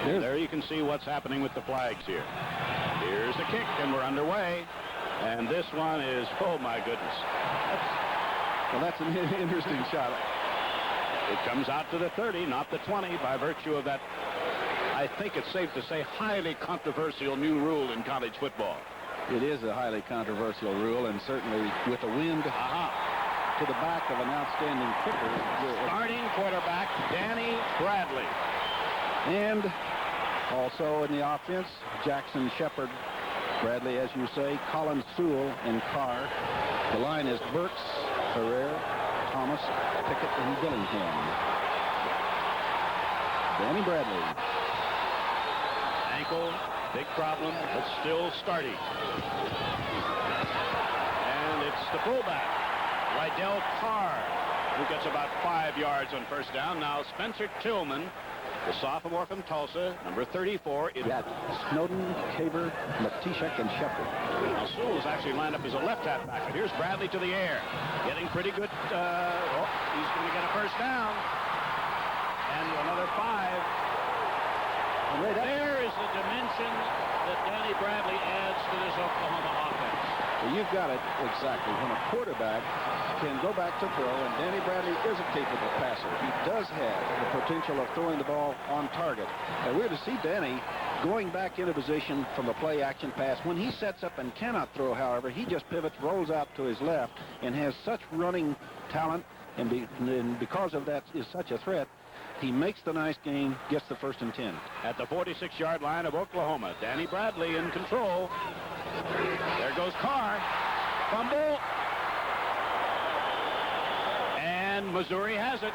And there you can see what's happening with the flags here. Here's the kick, and we're underway. And this one is, oh my goodness. That's an interesting shot. It comes out to the 30, not the 20, by virtue of that, I think it's safe to say, highly controversial new rule in college football. It is a highly controversial rule, and certainly with the wind to the back of an outstanding kicker. Starting quarterback, Danny Bradley. And also in the offense, Jackson Shepard, Bradley, as you say, Collins, Sewell, and Carr. The line is Burks, Ferrer, Thomas, Pickett, and Dillingham. Danny Bradley. Ankle, big problem, but still starting. And it's the fullback, Rydell Carr, who gets about 5 yards on first down. Now Spencer Tillman, the sophomore from Tulsa, number 34. Got Snowden, Caber, Matishek, and Shepard. Now Sewell is actually lined up as a left halfback, but here's Bradley to the air. Getting pretty good. He's going to get a first down. And another 5. There is the dimension that Danny Bradley adds to this Oklahoma offense. Well, you've got it exactly. When a quarterback can go back to throw, and Danny Bradley is a capable passer. He does have the potential of throwing the ball on target. And we're to see Danny going back into position from a play-action pass. When he sets up and cannot throw, however, he just pivots, rolls out to his left, and has such running talent, and because of that is such a threat. He makes the nice game, gets the 1st and 10. At the 46-yard line of Oklahoma, Danny Bradley in control. There goes Carr. Fumble. And Missouri has it.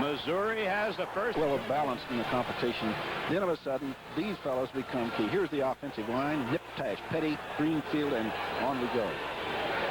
Missouri has the first. Well, balanced in the competition. Then all of a sudden, these fellows become key. Here's the offensive line. Nip, Tash, Petty, Greenfield, and on we go.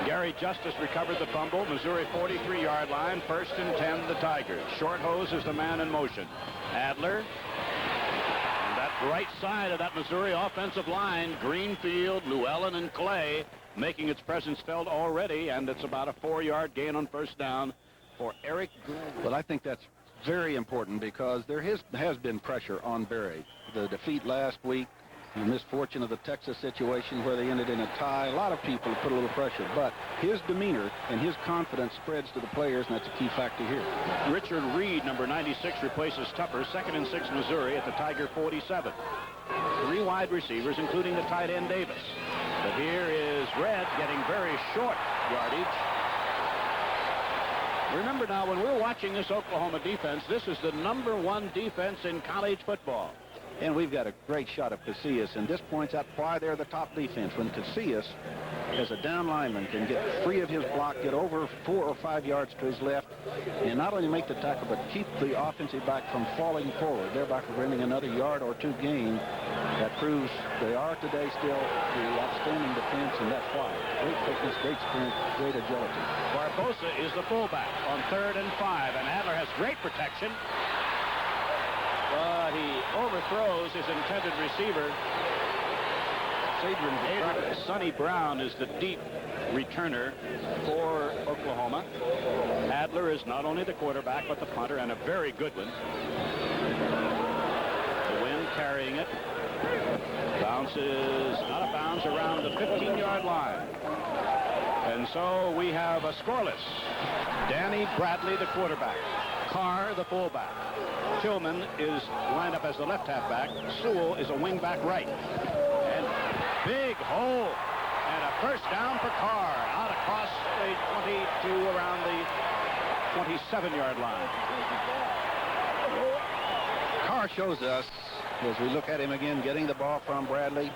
Gary Justice recovered the fumble. Missouri 43-yard line. 1st and 10, the Tigers. Short hose is the man in motion. Adler. And that right side of that Missouri offensive line, Greenfield, Llewellyn, and Clay, making its presence felt already, and it's about a 4-yard gain on first down for Eric Gould. Well, I think that's very important because there has been pressure on Berry. The defeat last week, the misfortune of the Texas situation where they ended in a tie. A lot of people put a little pressure, but his demeanor and his confidence spreads to the players, and that's a key factor here. Richard Reed, number 96, replaces Tupper. 2nd and 6, Missouri at the Tiger 47. 3 wide receivers, including the tight end Davis. But here is Red getting very short yardage. Remember now, when we're watching this Oklahoma defense, this is the #1 defense in college football. And we've got a great shot of Casillas, and this points out why they're the top defense. When Casillas, as a down lineman, can get free of his block, get over 4 or 5 yards to his left, and not only make the tackle, but keep the offensive back from falling forward, thereby preventing another yard or 2 gain. That proves they are today still the outstanding defense, and that's why. Great quickness, great strength, great agility. Barbosa is the fullback on 3rd and 5, and Adler has great protection. But he overthrows his intended receiver. Sonny Brown is the deep returner for Oklahoma. Adler is not only the quarterback, but the punter, and a very good one. The wind carrying it. Bounces out of bounds around the 15-yard line. And so we have a scoreless. Danny Bradley, the quarterback. Carr, the fullback. Tillman is lined up as the left halfback. Sewell is a wingback right. And big hole. And a first down for Carr. Out across the 22 around the 27-yard line. Carr shows us, as we look at him again, getting the ball from Bradley.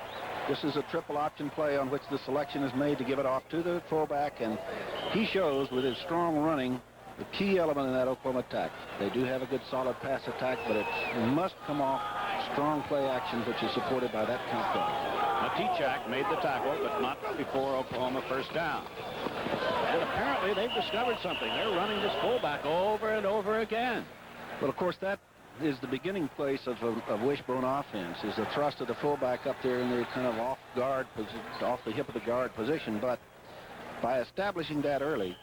This is a triple option play on which the selection is made to give it off to the fullback. And he shows with his strong running the key element in that Oklahoma attack. They do have a good solid pass attack, but it must come off strong play action, which is supported by that count play. Matishek made the tackle, but not before Oklahoma first down. And apparently they've discovered something. They're running this fullback over and over again. Well, of course, that is the beginning place of wishbone offense, is the thrust of the fullback up there in their kind of off guard, off the hip of the guard position. But by establishing that early,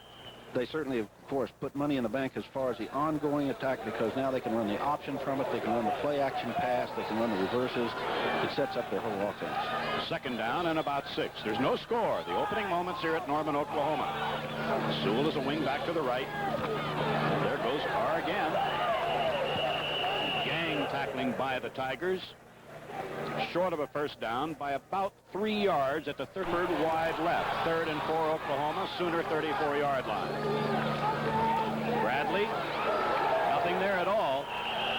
they certainly, of course, put money in the bank as far as the ongoing attack, because now they can run the option from it. They can run the play action pass. They can run the reverses. It sets up their whole offense. Second down and about 6. There's no score. The opening moments here at Norman, Oklahoma. Sewell is a wing back to the right. There goes Carr again. Gang tackling by the Tigers. Short of a first down by about 3 yards at the third wide left. 3rd and 4 Oklahoma. Sooner 34-yard line. Bradley. Nothing there at all.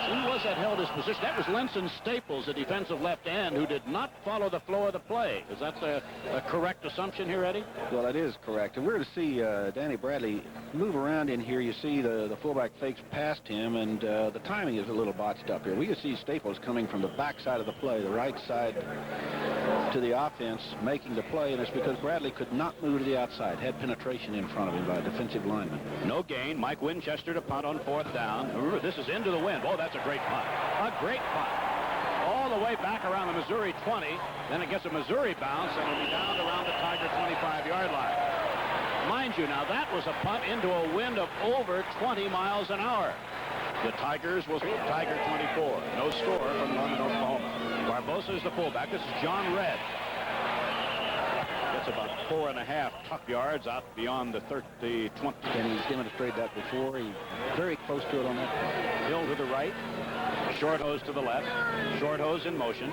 Who was that held his position? That was Lenson Staples, the defensive left end, who did not follow the flow of the play. Is that a correct assumption here, Eddie? Well, it is correct. And we're to see Danny Bradley move around in here. You see the fullback fakes past him, and the timing is a little botched up here. We can see Staples coming from the back side of the play, the right side to the offense, making the play, and it's because Bradley could not move to the outside, had penetration in front of him by a defensive lineman. No gain. Mike Winchester to punt on 4th down. Remember, this is into the wind. Oh, that's a great punt. A great punt. All the way back around the Missouri 20. Then it gets a Missouri bounce, and it'll be down around the Tiger 25-yard line. Mind you, now that was a punt into a wind of over 20 miles an hour. The Tigers will Tiger 24. No score from Norman, Oklahoma. Barbosa is the fullback. This is John Redd. That's about 4.5 tuck yards out beyond the 20. And he's demonstrated that before. He's very close to it on that play. Hill to the right. Short hose to the left. Short hose in motion.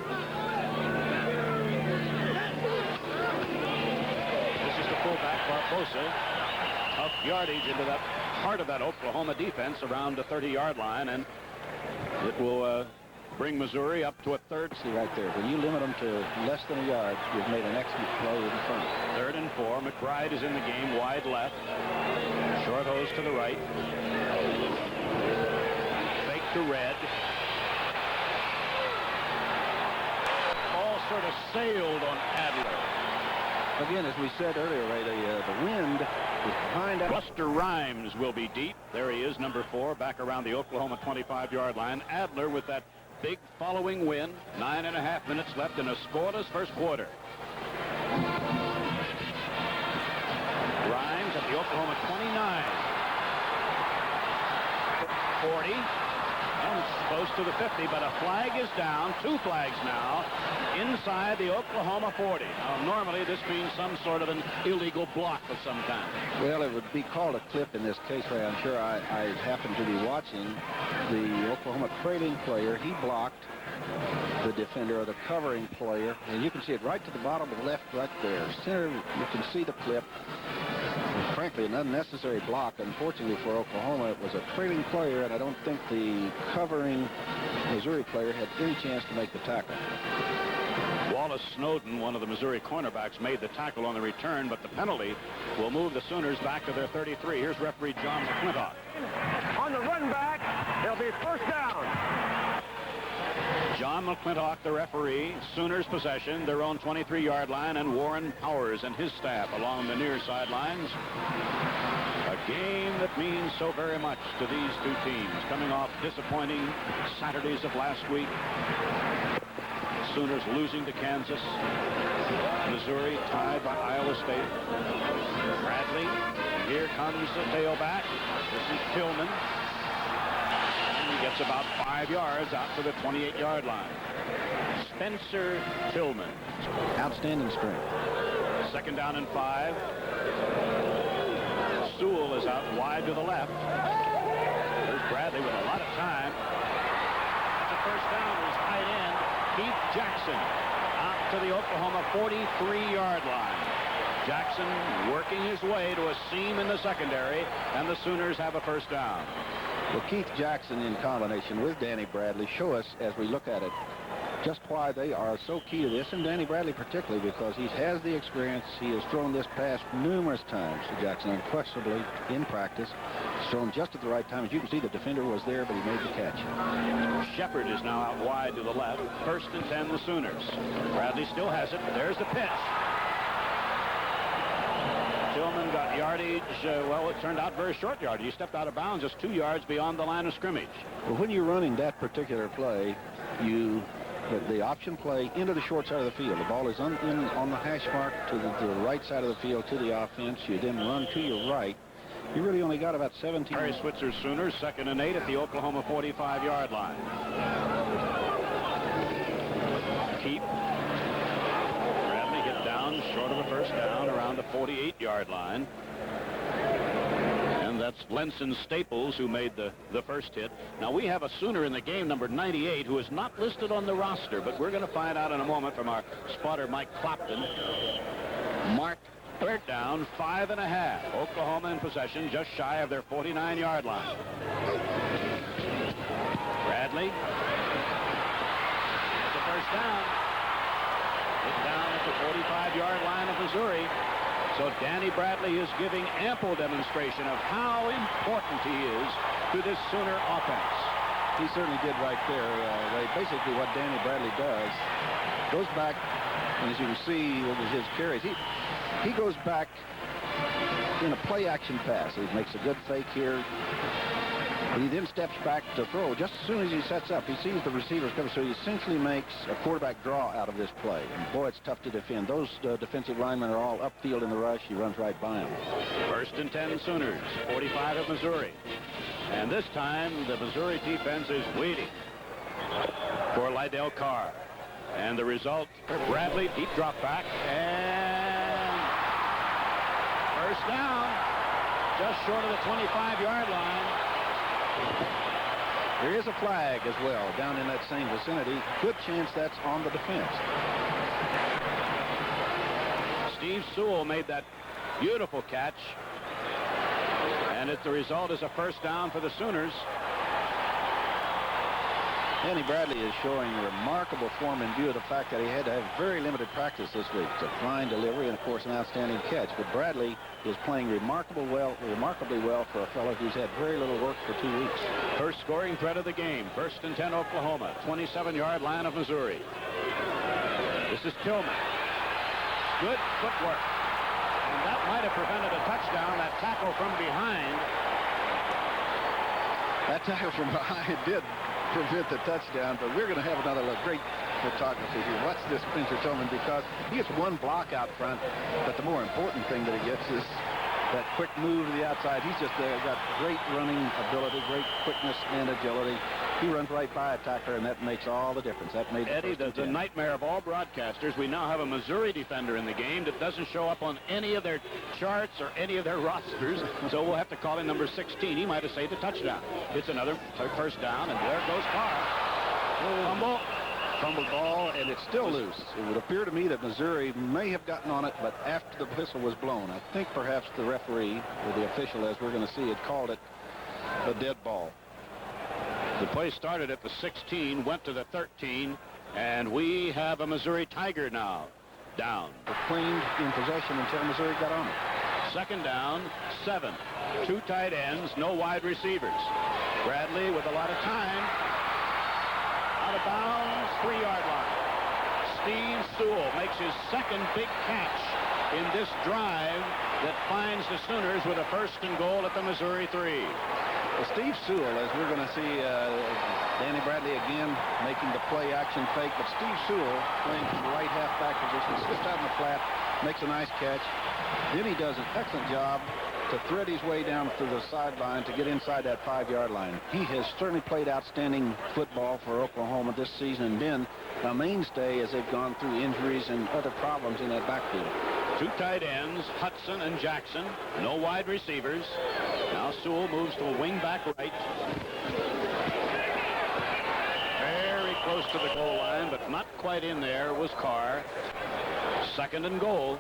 This is the fullback, Barbosa. Tough yardage into that part of that Oklahoma defense around the 30-yard line, and it will bring Missouri up to a 3rd. See right there, when you limit them to less than a yard, you've made an excellent play in front. 3rd and 4. McBride is in the game, wide left. Short hose to the right. Fake to Red. All sort of sailed on Adler. Again, as we said earlier, Ray, the wind is behind us. Buster Rhymes will be deep. There he is, number 4, back around the Oklahoma 25-yard line. Adler with that big following wind. 9.5 minutes left in a scoreless first quarter. Rhymes at the Oklahoma 29. 40. And close to the 50, but a flag is down. 2 flags now inside the Oklahoma 40. Now, normally this means some sort of an illegal block of some kind. Well, it would be called a clip in this case, Ray. I'm sure I happened to be watching the Oklahoma trailing player. He blocked the defender or the covering player, and you can see it right to the bottom of the left right there. Center, you can see the clip. Frankly, an unnecessary block. Unfortunately for Oklahoma, it was a trailing player, and I don't think the covering Missouri player had any chance to make the tackle. Wallace Snowden, one of the Missouri cornerbacks, made the tackle on the return, but the penalty will move the Sooners back to their 33. Here's referee John McClintock. On the run back, it'll be 1st down. John McClintock, the referee. Sooners possession, their own 23-yard line, and Warren Powers and his staff along the near sidelines. A game that means so very much to these two teams, coming off disappointing Saturdays of last week. Sooners losing to Kansas. Missouri tied by Iowa State. Bradley. Here comes the tailback. This is Tillman. He gets about 5 yards out to the 28-yard line. Spencer Tillman. Outstanding strength. 2nd down and 5. Sewell is out wide to the left. There's Bradley with a lot of time. The first down is tight end Keith Jackson out to the Oklahoma 43-yard line. Jackson working his way to a seam in the secondary, and the Sooners have a first down. Well, Keith Jackson in combination with Danny Bradley show us, as we look at it, just why they are so key to this, and Danny Bradley particularly, because he has the experience. He has thrown this pass numerous times to Jackson, unquestionably in practice. He's thrown just at the right time. As you can see, the defender was there, but he made the catch. Shepard is now out wide to the left. 1st and 10, the Sooners. Bradley still has it. There's the pitch. Tillman got yardage. Well, it turned out very short yardage. He stepped out of bounds just 2 yards beyond the line of scrimmage. Well, when you're running that particular play, the option play into the short side of the field. The ball is on the hash mark to the right side of the field to the offense. You then run to your right. He really only got about 17. Barry Switzer Sooners, 2nd and 8 at the Oklahoma 45-yard line. Keep. Bradley hit down short of a first down around the 48-yard line. And that's Lenson Staples who made the first hit. Now we have a Sooner in the game, number 98, who is not listed on the roster, but we're going to find out in a moment from our spotter, Mike Clopton. Mark, third down, 5.5. Oklahoma in possession, just shy of their 49-yard line. Bradley. The first down. Hit down at the 45-yard line of Missouri. So Danny Bradley is giving ample demonstration of how important he is to this Sooner offense. He certainly did right there. Basically what Danny Bradley does, goes back, and as you can see with his carries, he goes back in a play-action pass. He makes a good fake here. He then steps back to throw. Just as soon as he sets up, he sees the receivers coming, so he essentially makes a quarterback draw out of this play. And boy, it's tough to defend. Those defensive linemen are all upfield in the rush. He runs right by them. 1st and 10 Sooners, 45 of Missouri. And this time, the Missouri defense is waiting for Lydell Carr. And the result, Bradley, deep drop back, and first down, just short of the 25-yard line. There is a flag as well down in that same vicinity. Good chance that's on the defense. Steve Sewell made that beautiful catch. And the result is a first down for the Sooners. Danny Bradley is showing remarkable form in view of the fact that he had to have very limited practice this week. It's a fine delivery and, of course, an outstanding catch. But Bradley is playing remarkably well for a fellow who's had very little work for 2 weeks. First scoring threat of the game. 1st and 10 Oklahoma. 27-yard line of Missouri. This is Tillman. Good footwork. And that might have prevented a touchdown. That tackle from behind. That tackle from behind did prevent the touchdown, but we're going to have another great photography here. Watch this Spencer Tillman, because he gets one block out front, but the more important thing that he gets is that quick move to the outside. He's just got great running ability, great quickness and agility. He runs right by a tackler, and that makes all the difference. That made Eddie, the nightmare of all broadcasters. We now have a Missouri defender in the game that doesn't show up on any of their charts or any of their rosters, so we'll have to call him number 16. He might have saved a touchdown. It's another first down, and there goes Carr. Fumble ball, and it's still loose. It would appear to me that Missouri may have gotten on it, but after the whistle was blown, I think perhaps the referee, or the official, as we're going to see, had called it a dead ball. The play started at the 16, went to the 13, and we have a Missouri Tiger now down. Claimed in possession until Missouri got on it. 2nd down, 7. 2 tight ends, no wide receivers. Bradley with a lot of time. Out of bounds, 3-yard line. Steve Sewell makes his second big catch in this drive that finds the Sooners with a 1st and goal at the Missouri 3. Well, Steve Sewell, as we're going to see Danny Bradley again making the play-action fake, but Steve Sewell playing from the right halfback position, sits out in the flat, makes a nice catch. Then he does an excellent job to thread his way down to the sideline to get inside that 5-yard line. He has certainly played outstanding football for Oklahoma this season, and been a mainstay as they've gone through injuries and other problems in that backfield. 2 tight ends, Hudson and Jackson. No wide receivers. Now Sewell moves to a wing back right. Very close to the goal line, but not quite in there was Carr. 2nd and goal.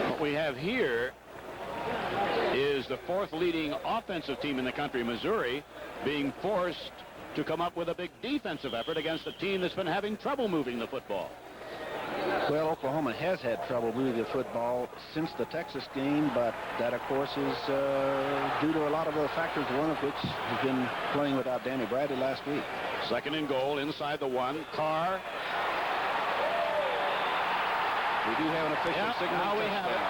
What we have here is the 4th leading offensive team in the country, Missouri, being forced to come up with a big defensive effort against a team that's been having trouble moving the football. Well, Oklahoma has had trouble moving the football since the Texas game, but that, of course, is due to a lot of other factors, one of which has been playing without Danny Bradley last week. 2nd and goal inside the 1. Carr. We do have an official signal. Now we have it.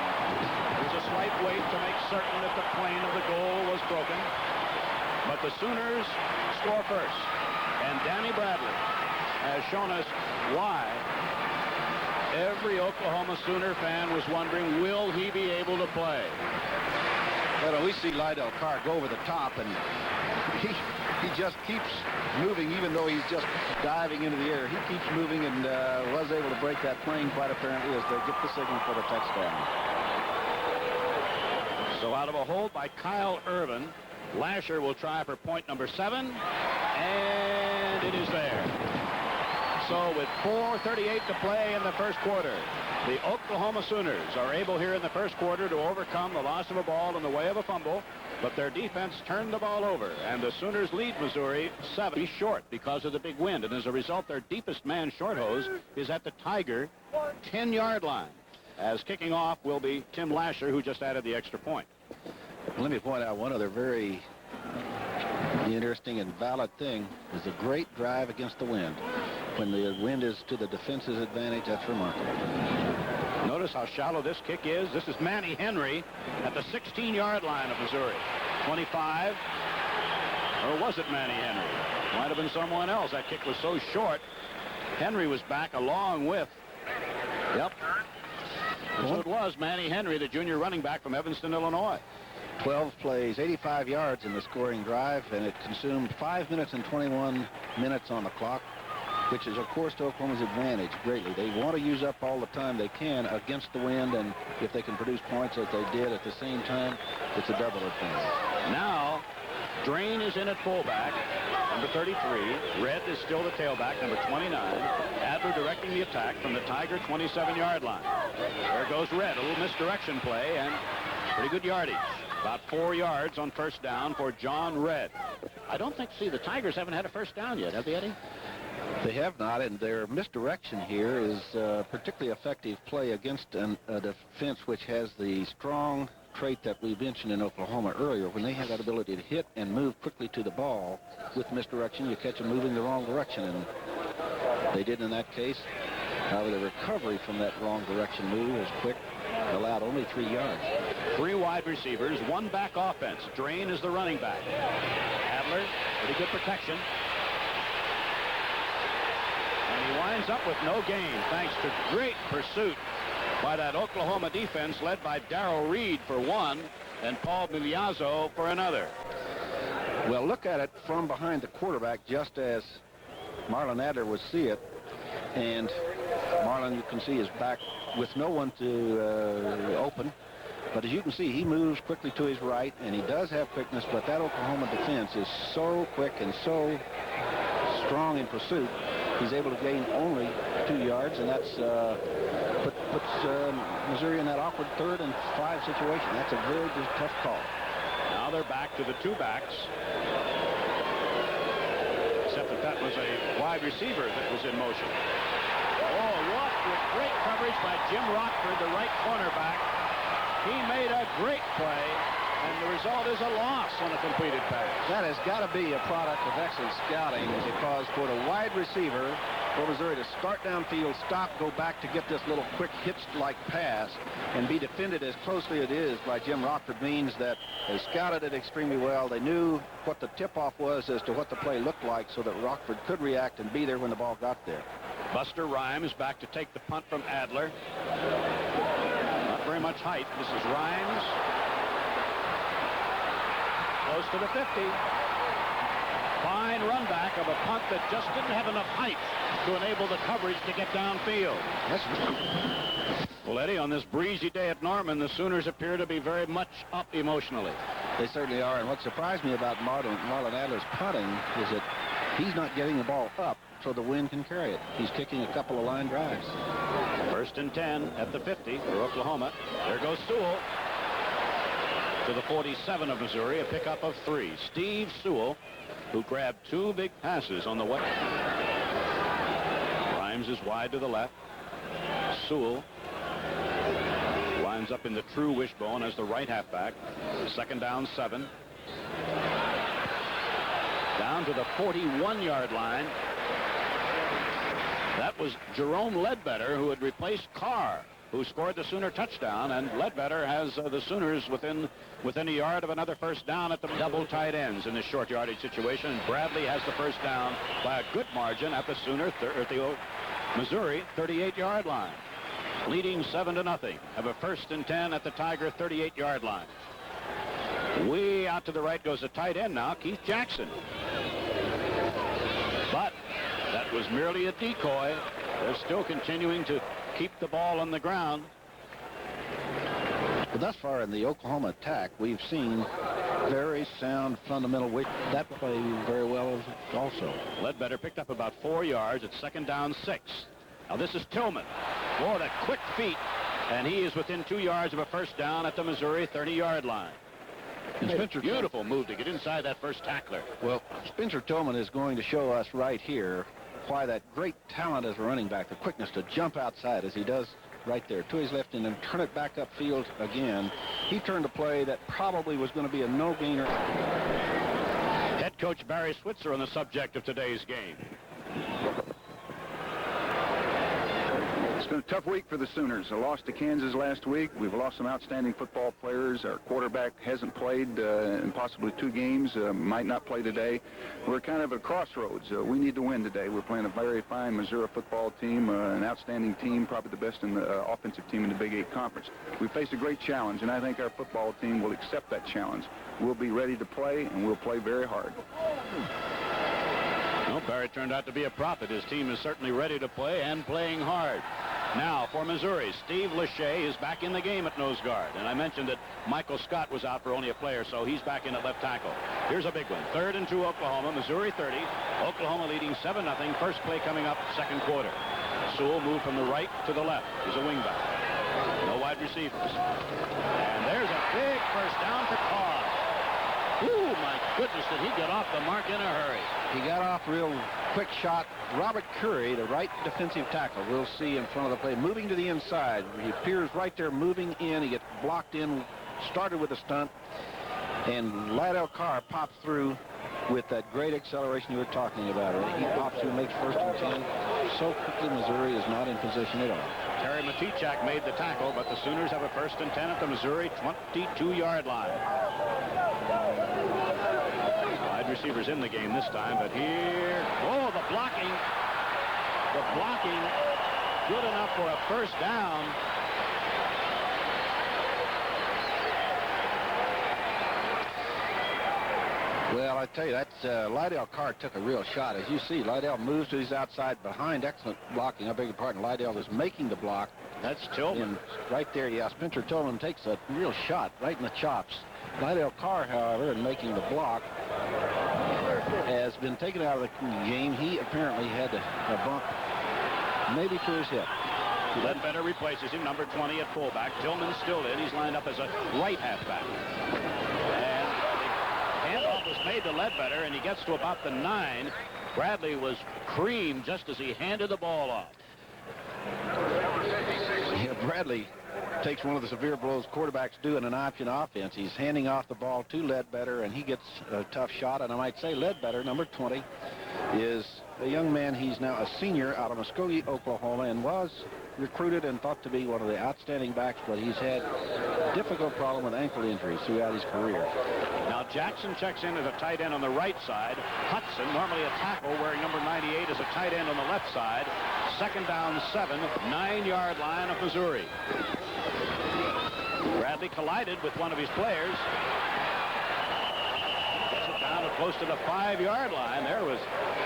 There's a slight wait to make certain that the plane of the goal was broken. But the Sooners score first. And Danny Bradley has shown us why Every Oklahoma Sooner fan was wondering, will he be able to play? Well, we see Lydell Carr go over the top, and he just keeps moving, even though he's just diving into the air. He keeps moving and was able to break that plane quite apparently as they get the signal for the touchdown. So out of a hold by Kyle Irvin, Lasher will try for point number 7, and it is there. So with 4:38 to play in the first quarter, the Oklahoma Sooners are able here in the first quarter to overcome the loss of a ball in the way of a fumble, but their defense turned the ball over, and the Sooners lead Missouri 7 short because of the big wind, and as a result, their deepest man short hose is at the Tiger 10-yard line, as kicking off will be Tim Lasher, who just added the extra point. Let me point out one other very interesting and valid thing is a great drive against the wind. When the wind is to the defense's advantage, that's remarkable. Notice how shallow this kick is. This is Manny Henry at the 16-yard line of Missouri. 25, or was it Manny Henry? Might have been someone else. That kick was so short. Henry was back along with, yep. And so it was Manny Henry, the junior running back from Evanston, Illinois. 12 plays, 85 yards in the scoring drive, and it consumed 5 minutes and 21 minutes on the clock, which is, of course, to Oklahoma's advantage greatly. They want to use up all the time they can against the wind, and if they can produce points as they did at the same time, it's a double advantage. Now, Drain is in at fullback, number 33. Red is still the tailback, number 29. Adler directing the attack from the Tiger 27-yard line. There goes Red, a little misdirection play, and pretty good yardage. About 4 yards on first down for John Red. I don't think, the Tigers haven't had a first down yet, have they, Eddie? They have not, and their misdirection here is particularly effective play against a defense which has the strong trait that we mentioned in Oklahoma earlier. When they have that ability to hit and move quickly to the ball with misdirection, you catch them moving the wrong direction, and they did in that case. However, the recovery from that wrong direction move was quick, allowed only 3 yards. 3 wide receivers, 1 back offense. Drain is the running back. Adler, pretty good protection. And he winds up with no gain, thanks to great pursuit by that Oklahoma defense led by Darrell Reed for 1 and Paul Migliazzo for another. Well, look at it from behind the quarterback, just as Marlon Adler would see it. And Marlon, you can see, is back with no one to open. But as you can see, he moves quickly to his right, and he does have quickness, but that Oklahoma defense is so quick and so strong in pursuit, he's able to gain only 2 yards, and that's puts Missouri in that awkward 3rd and 5 situation. That's a very tough call. Now they're back to the 2 backs. Except that was a wide receiver that was in motion. Oh, what with great coverage by Jim Rockford, the right cornerback. He made a great play, and the result is a loss on a completed pass. That has got to be a product of excellent scouting, because for the wide receiver for Missouri to start downfield, stop, go back to get this little quick hitch-like pass and be defended as closely as it is by Jim Rockford means that they scouted it extremely well. They knew what the tip-off was as to what the play looked like so that Rockford could react and be there when the ball got there. Buster Rhymes back to take the punt from Adler. Not very much height. This is Rhymes. Close to the 50. Fine run back of a punt that just didn't have enough height to enable the coverage to get downfield. Well, Eddie, on this breezy day at Norman, the Sooners appear to be very much up emotionally. They certainly are, and what surprised me about Marlon Adler's punting is that he's not getting the ball up so the wind can carry it. He's kicking a couple of line drives. 1st and 10 at the 50 for Oklahoma. There goes Sewell to the 47 of Missouri, a pickup of 3. Steve Sewell, who grabbed 2 big passes on the way. Rhymes is wide to the left. Sewell lines up in the true wishbone as the right halfback. 2nd down 7. Down to the 41-yard line. That was Jerome Ledbetter, who had replaced Carr, who scored the Sooner touchdown, and Ledbetter has the Sooners within a yard of another first down at the double tight ends in this short yardage situation. And Bradley has the first down by a good margin at the Missouri 38-yard line. leading 7-0. Have a 1st and 10 at the Tiger 38-yard line. Way out to the right goes the tight end now, Keith Jackson. But that was merely a decoy. They're still continuing to keep the ball on the ground. But thus far in the Oklahoma attack, we've seen very sound fundamental weight. That play very well also. Ledbetter picked up about 4 yards at 2nd down 6. Now this is Tillman. Boy, that quick feet. And he is within 2 yards of a 1st down at the Missouri 30-yard line. Beautiful move to get inside that first tackler. Well, Spencer Tillman is going to show us right here why that great talent as a running back, the quickness to jump outside as he does right there to his left and then turn it back upfield again. He turned a play that probably was going to be a no-gainer. Head coach Barry Switzer on the subject of today's game. It's been a tough week for the Sooners. A loss to Kansas last week. We've lost some outstanding football players. Our quarterback hasn't played in possibly 2 games, might not play today. We're kind of at a crossroads. We need to win today. We're playing a very fine Missouri football team, an outstanding team, probably the best in the offensive team in the Big 8 Conference. We face a great challenge, and I think our football team will accept that challenge. We'll be ready to play, and we'll play very hard. Well, Barry turned out to be a prophet. His team is certainly ready to play and playing hard. Now for Missouri, Steve Lachey is back in the game at nose guard. And I mentioned that Michael Scott was out for only a player, so he's back in at left tackle. Here's a big one. 3rd and 2 Oklahoma, Missouri 30. Oklahoma leading 7-0. First play coming up, 2nd quarter. Sewell moved from the right to the left. He's a wingback. No wide receivers. And there's a big first down for Carr. Ooh, my goodness, did he get off the mark in a hurry. He got off real quick shot. Robert Curry, the right defensive tackle, we'll see in front of the play, moving to the inside. He appears right there moving in. He gets blocked in, started with a stunt, and Lydell Carr pops through with that great acceleration you were talking about. He pops through, makes 1st and 10. So quickly Missouri is not in position at all. Terry Matichak made the tackle, but the Sooners have a 1st and 10 at the Missouri 22-yard line. Wide receivers in the game this time, but here, oh, the blocking, good enough for a 1st down. Well, I tell you, that's Lydell Carr took a real shot. As you see, Lydell moves to his outside behind. Excellent blocking. I beg your pardon. Lydell is making the block. That's Tillman. Right there, yeah. Spencer Tillman takes a real shot right in the chops. Lydell Carr, however, in making the block, has been taken out of the game. He apparently had a bump maybe to his hip. Ledbetter replaces him, number 20 at fullback. Tillman's still in. He's lined up as a right halfback. And the handoff was made to Ledbetter, and he gets to about the 9. Bradley was creamed just as he handed the ball off. Yeah, Bradley takes one of the severe blows quarterbacks do in an option offense. He's handing off the ball to Ledbetter, and he gets a tough shot. And I might say Ledbetter, number 20, is a young man. He's now a senior out of Muskogee, Oklahoma, and was recruited and thought to be one of the outstanding backs, but he's had a difficult problem with ankle injuries throughout his career. Now Jackson checks in as a tight end on the right side. Hudson, normally a tackle, wearing number 98, is a tight end on the left side. 2nd down 7, 9-yard line of Missouri. Bradley collided with one of his players. Gets it down to close to the 5-yard line. There was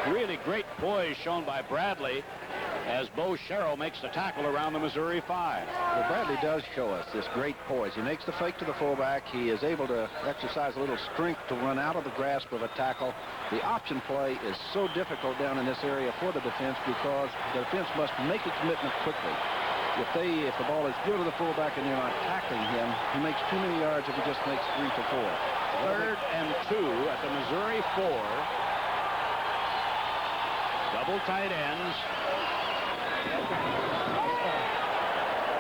really great poise shown by Bradley as Bo Sherrill makes the tackle around the Missouri 5. Well, Bradley does show us this great poise. He makes the fake to the fullback. He is able to exercise a little strength to run out of the grasp of a tackle. The option play is so difficult down in this area for the defense because the defense must make a commitment quickly. If the ball is given to the fullback and they're not tackling him, he makes too many yards if he just makes 3 for 4. 3rd and 2 at the Missouri 4. Double tight ends.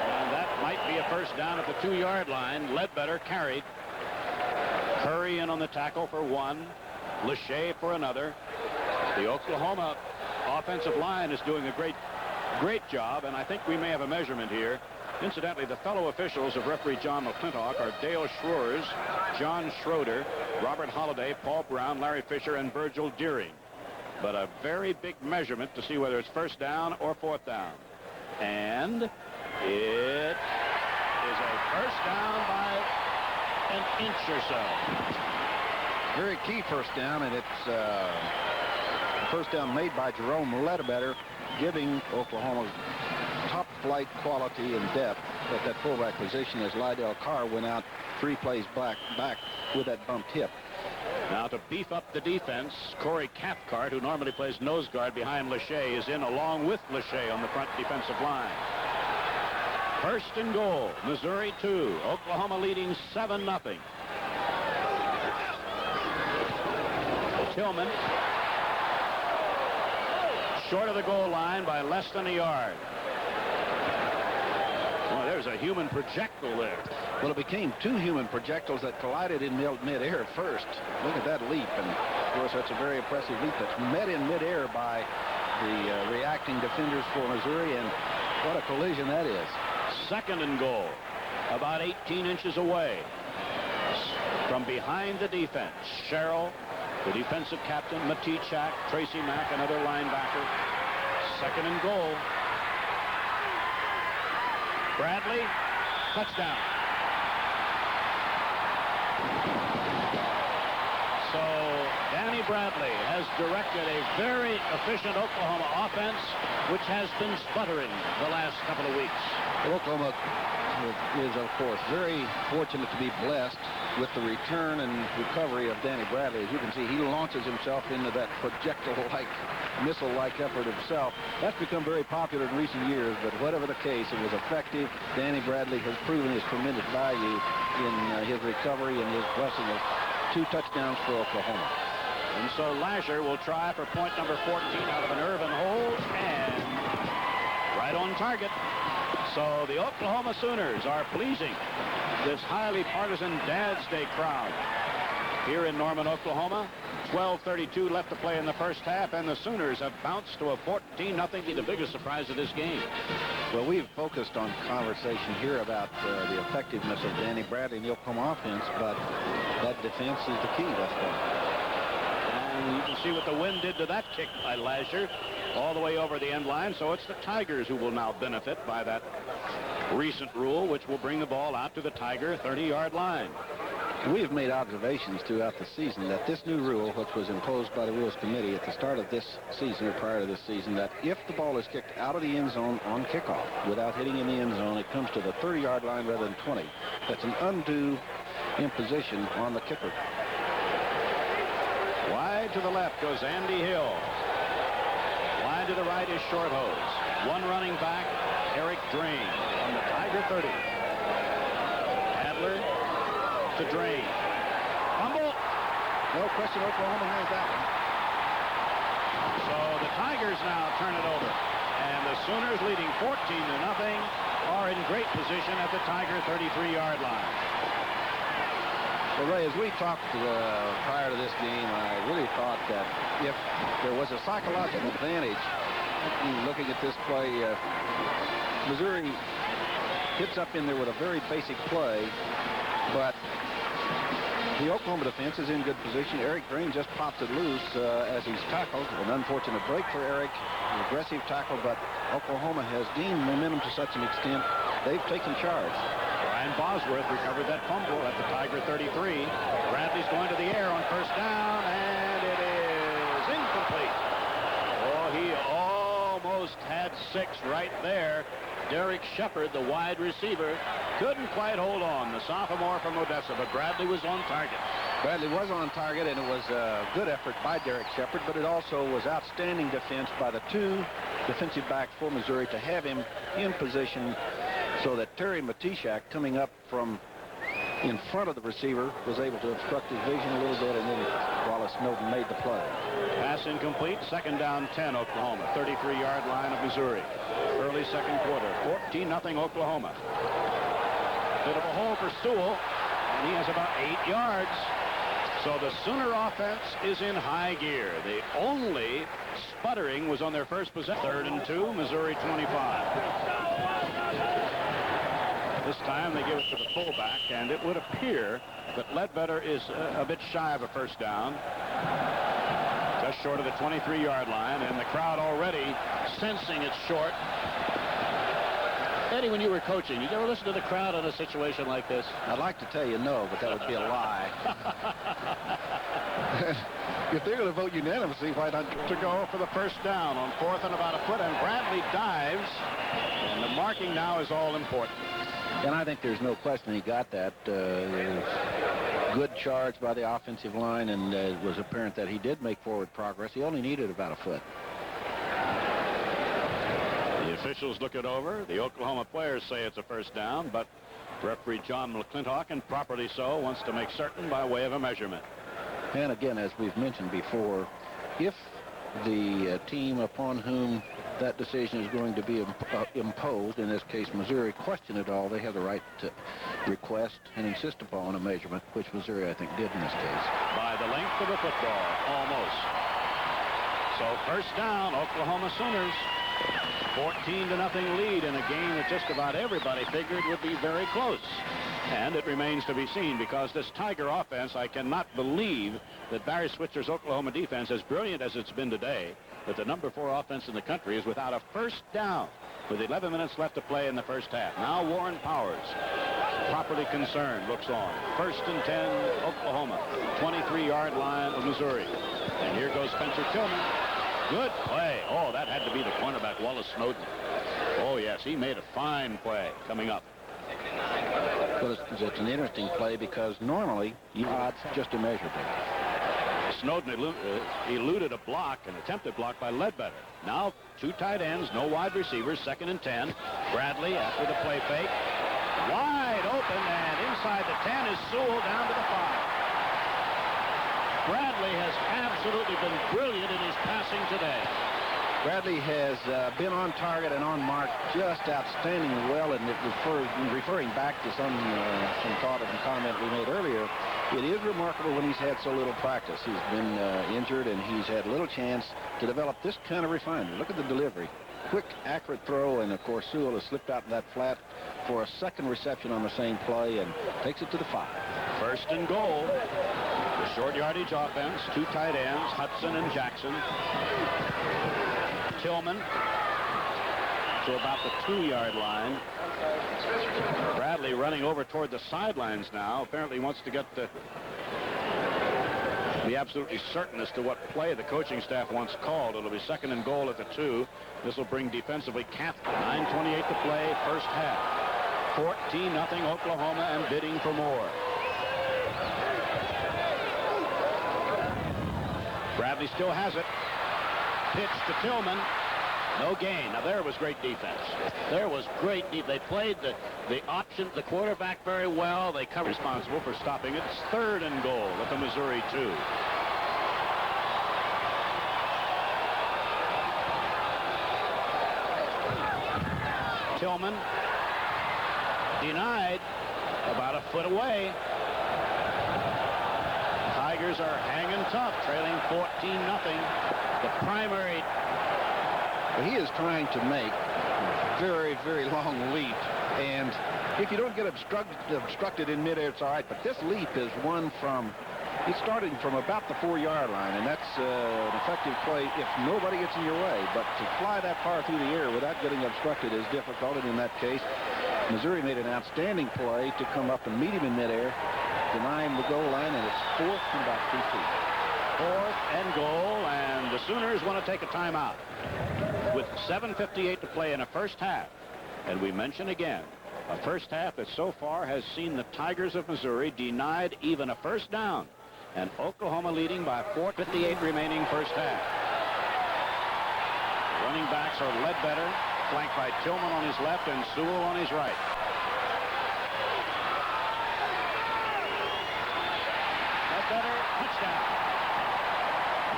And that might be a 1st down at the 2-yard line. Ledbetter carried. Curry in on the tackle for 1. Lachey for another. The Oklahoma offensive line is doing a great job, and I think we may have a measurement here. Incidentally, the fellow officials of referee John McClintock are Dale Schroers, John Schroeder, Robert Holliday, Paul Brown, Larry Fisher, and Virgil Deering. But a very big measurement to see whether it's 1st down or 4th down. And It is a first down by an inch or so. Very key first down, and it's a first down made by Jerome Ledbetter, giving Oklahoma top flight quality and depth at that fullback position as Lydell Carr went out 3 plays back with that bumped hip. Now to beef up the defense, Corey Cathcart, who normally plays nose guard behind Lachey, is in along with Lachey on the front defensive line. First and goal, Missouri 2, Oklahoma leading 7-0. Tillman short of the goal line by less than a yard. Well, there's a human projectile there. Well, it became 2 human projectiles that collided in midair first. Look at that leap, and of course that's a very impressive leap that's met in midair by the reacting defenders for Missouri, and what a collision that is. Second and goal, about 18 inches away from behind the defense. Sherrill, the defensive captain, Matichak, Tracy Mack, another linebacker. Second and goal. Bradley, touchdown. So Danny Bradley has directed a very efficient Oklahoma offense, which has been sputtering the last couple of weeks. Oklahoma is, of course, very fortunate to be blessed with the return and recovery of Danny Bradley. As you can see, he launches himself into that projectile-like, missile-like effort himself. That's become very popular in recent years, but whatever the case, it was effective. Danny Bradley has proven his tremendous value in his recovery and his blessing of 2 touchdowns for Oklahoma. And so Lasher will try for point number 14 out of an Irvin hole, and right on target. So the Oklahoma Sooners are pleasing this highly partisan Dad's Day crowd here in Norman, Oklahoma. 12:32 left to play in the first half, and the Sooners have bounced to a 14-0, the biggest surprise of this game. Well, we've focused on conversation here about the effectiveness of Danny Bradley in the Oklahoma offense, but that defense is the key thus far. And you can see what the wind did to that kick by Lasher all the way over the end line. So it's the Tigers who will now benefit by that recent rule, which will bring the ball out to the Tiger 30-yard line. We have made observations throughout the season that this new rule, which was imposed by the Rules Committee at the start of this season or prior to this season, that if the ball is kicked out of the end zone on kickoff without hitting in the end zone, it comes to the 30-yard line rather than 20. That's an undue imposition on the kicker. Wide to the left goes Andy Hill. Wide to the right is Short Hose. One running back, Eric Drain on the Tiger 30. Adler to Drain. Fumble. No question Oklahoma has that one. So the Tigers now turn it over. And the Sooners, leading 14-0, are in great position at the Tiger 33-yard line. Well, Ray, as we talked prior to this game, I really thought that if there was a psychological advantage looking at this play, Missouri hits up in there with a very basic play, but the Oklahoma defense is in good position. Eric Green just popped it loose as he's tackled. An unfortunate break for Eric. An aggressive tackle, but Oklahoma has gained momentum to such an extent they've taken charge. Brian Bosworth recovered that fumble at the Tiger 33. Bradley's going to the air on first down, and it is incomplete. Oh, he almost had 6 right there. Derek Shepard, the wide receiver, couldn't quite hold on. The sophomore from Odessa, but Bradley was on target. Bradley was on target, and it was a good effort by Derek Shepard, but it also was outstanding defense by the 2 defensive backs for Missouri to have him in position so that Terry Matichak, coming up from in front of the receiver, was able to obstruct his vision a little bit, and then Wallace Snowden made the play. Pass incomplete. Second down 10, Oklahoma. 33-yard line of Missouri. Early second quarter. 14-0 Oklahoma. Bit of a hole for Sewell, and he has about 8 yards. So the Sooner offense is in high gear. The only sputtering was on their first possession. 3rd and 2, Missouri 25. This time they give it to the fullback, and it would appear that Ledbetter is a bit shy of a first down. Just short of the 23-yard line, and the crowd already sensing it's short. Eddie, when you were coaching, you ever listen to the crowd in a situation like this? I'd like to tell you no, but that would be a lie. If they're going to vote unanimously, why not To go for the first down on 4th and about a foot, and Bradley dives, and the marking now is all important. And I think there's no question he got that. Good charge by the offensive line, and it was apparent that he did make forward progress. He only needed about a foot. The officials look it over. The Oklahoma players say it's a first down, but referee John McClintock, and properly so, wants to make certain by way of a measurement. And again, as we've mentioned before, if the team upon whom that decision is going to be imposed, in this case Missouri, question it all, they have the right to request and insist upon a measurement, which Missouri, I think, did in this case. By the length of a football, almost. So first down, Oklahoma Sooners. 14-0 lead in a game that just about everybody figured would be very close. And it remains to be seen, because this Tiger offense, I cannot believe that Barry Switzer's Oklahoma defense, as brilliant as it's been today, that the number 4 offense in the country is without a first down with 11 minutes left to play in the first half. Now Warren Powers, properly concerned, looks on. 1st and 10, Oklahoma, 23-yard line of Missouri. And here goes Spencer Tillman. Good play. Oh, that had to be the cornerback, Wallace Snowden. Oh, yes, he made a fine play coming up. Well, it's an interesting play because normally odds just immeasurable. Snowden eluded a block, an attempted block by Ledbetter. Now 2 tight ends, no wide receivers, 2nd and 10. Bradley after the play fake. Wide open, and inside the 10 is Sewell down to the 5. Bradley has absolutely been brilliant in his passing today. Bradley has been on target and on mark just outstandingly well, and referring back to some thought and comment we made earlier, it is remarkable when he's had so little practice. He's been injured, and he's had little chance to develop this kind of refinement. Look at the delivery. Quick, accurate throw, and of course Sewell has slipped out in that flat for a second reception on the same play and takes it to the 5. 1st and goal. The short yardage offense, 2 tight ends, Hudson and Jackson. Tillman to about the 2-yard line. Bradley running over toward the sidelines now. Apparently wants to get be absolutely certain as to what play the coaching staff wants called. It'll be 2nd and goal at the 2. This will bring defensively Catherine. 9:28 to play, first half. 14-0 Oklahoma and bidding for more. Bradley still has it. Pitch to Tillman. No gain. Now there was great defense. There was great defense. They played the option, the quarterback very well. They covered responsible for stopping it. It's 3rd and goal at the Missouri 2. Tillman denied, about a foot away. Tigers are hanging tough, trailing 14-0. The primary. He is trying to make a very, very long leap, and if you don't get obstructed in midair, it's all right, but this leap is one from, it's starting from about the 4-yard line, and that's an effective play if nobody gets in your way, but to fly that far through the air without getting obstructed is difficult, and in that case, Missouri made an outstanding play to come up and meet him in midair, deny him the goal line, and it's 4th and about 3 feet. 4th and goal, and the Sooners want to take a timeout with 7:58 to play in a first half. And we mention again, a first half that so far has seen the Tigers of Missouri denied even a first down, and Oklahoma leading by 4:58 remaining first half. Running backs are Ledbetter, flanked by Tillman on his left and Sewell on his right. Ledbetter, touchdown.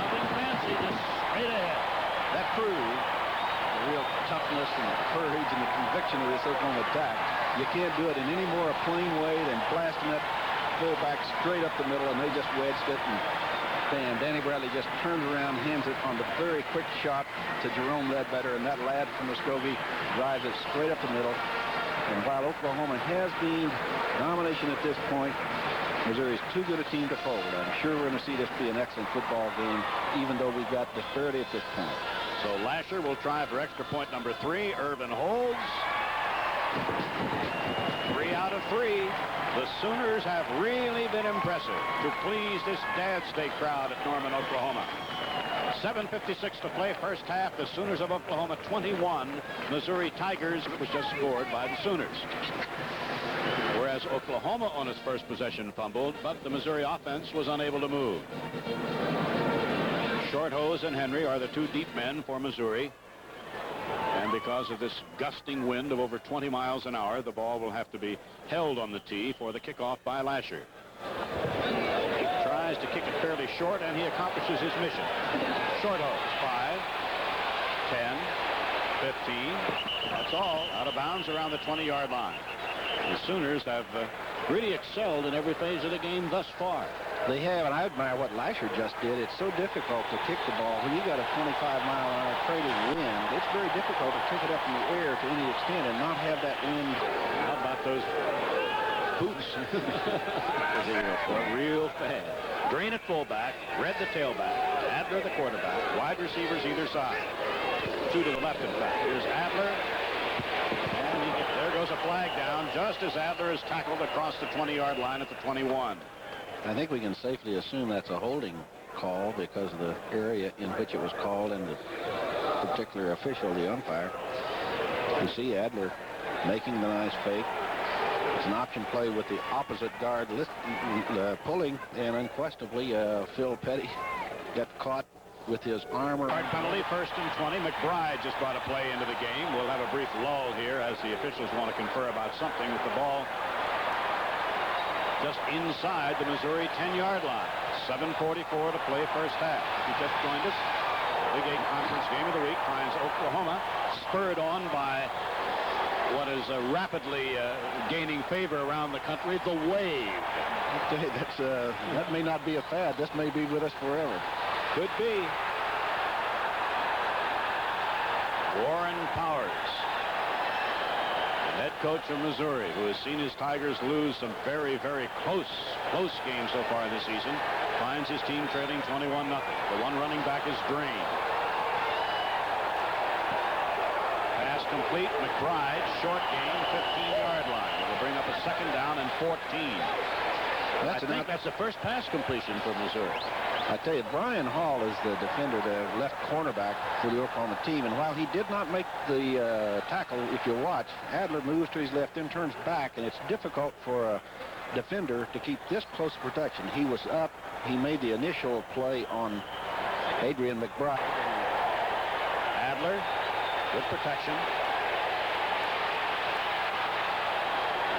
Nothing fancy, just straight ahead. That proves the real toughness and the courage and the conviction of this Oklahoma attack. You can't do it in any more a plain way than blasting that fullback straight up the middle, and they just wedged it. And Danny Bradley just turns around, hands it on the very quick shot to Jerome Ledbetter, and that lad from Muskogee drives it straight up the middle. And while Oklahoma has been domination at this point, Missouri's too good a team to fold. I'm sure we're going to see this be an excellent football game, even though we've got disparity at this point. So Lasher will try for extra point number 3. Irvin holds. 3 out of 3. The Sooners have really been impressive to please this Dad's Day crowd at Norman, Oklahoma. 7:56 to play, first half. The Sooners of Oklahoma 21. Missouri Tigers was just scored by the Sooners. Whereas Oklahoma on its first possession fumbled, but the Missouri offense was unable to move. Shorthose and Henry are the two deep men for Missouri. And because of this gusting wind of over 20 miles an hour, the ball will have to be held on the tee for the kickoff by Lasher. He tries to kick it fairly short, and he accomplishes his mission. Shorthose, 5, 10, 15. That's all. Out of bounds around the 20-yard line. The Sooners have really excelled in every phase of the game thus far. They have, and I admire what Lasher just did. It's so difficult to kick the ball. When you got a 25-mile-an-hour trailing wind, it's very difficult to kick it up in the air to any extent and not have that wind. How about those boots? Real fast. Drain at fullback, Red the tailback, Adler the quarterback, wide receivers either side. 2 to the left, in fact. Here's Adler. And there goes a flag down just as Adler is tackled across the 20-yard line at the 21. I think we can safely assume that's a holding call because of the area in which it was called and the particular official, the umpire. You see Adler making the nice fake. It's an option play with the opposite guard pulling, and unquestionably Phil Petty got caught with his arm. Hard penalty, 1st and 20. McBride just brought a play into the game. We'll have a brief lull here as the officials want to confer about something with the ball just inside the Missouri 10-yard line. 7:44 to play first half. If you just joined us, Big 8 Conference Game of the Week finds Oklahoma spurred on by what is rapidly gaining favor around the country, the wave. Okay, that may not be a fad. This may be with us forever. Could be. Warren Powers, head coach of Missouri, who has seen his Tigers lose some very, very close games so far this season, finds his team trailing 21-0. The one running back is Drain. Pass complete. McBride, short gain, 15-yard line. It will bring up a 2nd down and 14. I think that's the first pass completion for Missouri. I tell you, Brian Hall is the defender, the left cornerback for the Oklahoma team. And while he did not make the tackle, if you watch, Adler moves to his left, then turns back, and it's difficult for a defender to keep this close protection. He was up. He made the initial play on Adrian McBride. Adler with protection.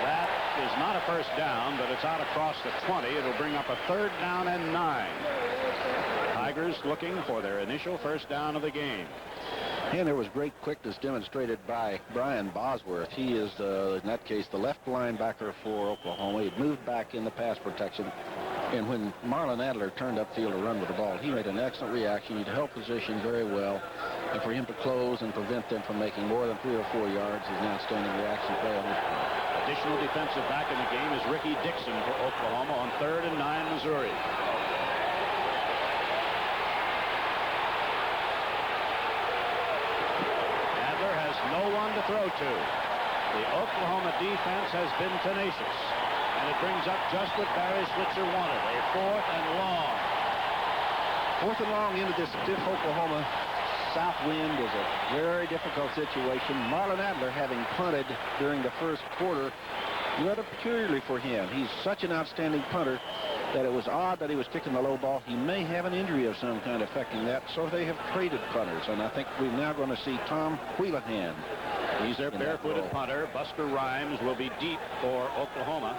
That is not a first down, but it's out across the 20. It'll bring up a 3rd down and 9. Tigers looking for their initial first down of the game. And there was great quickness demonstrated by Brian Bosworth. He is, in that case, the left linebacker for Oklahoma. He moved back in the pass protection. And when Marlon Adler turned upfield to run with the ball, he made an excellent reaction. He held position very well. And for him to close and prevent them from making more than 3 or 4 yards is an outstanding reaction play on this point. Additional defensive back in the game is Ricky Dixon for Oklahoma on 3rd and 9 Missouri. Adler has no one to throw to. The Oklahoma defense has been tenacious, and it brings up just what Barry Switzer wanted, a 4th and long. 4th and long into this stiff Oklahoma south wind is a very difficult situation. Marlon Adler, having punted during the first quarter, rather peculiarly for him. He's such an outstanding punter that it was odd that he was kicking the low ball. He may have an injury of some kind affecting that, so they have traded punters, and I think we're now going to see Tom Wheelahan. He's their barefooted punter. Buster Rhymes will be deep for Oklahoma.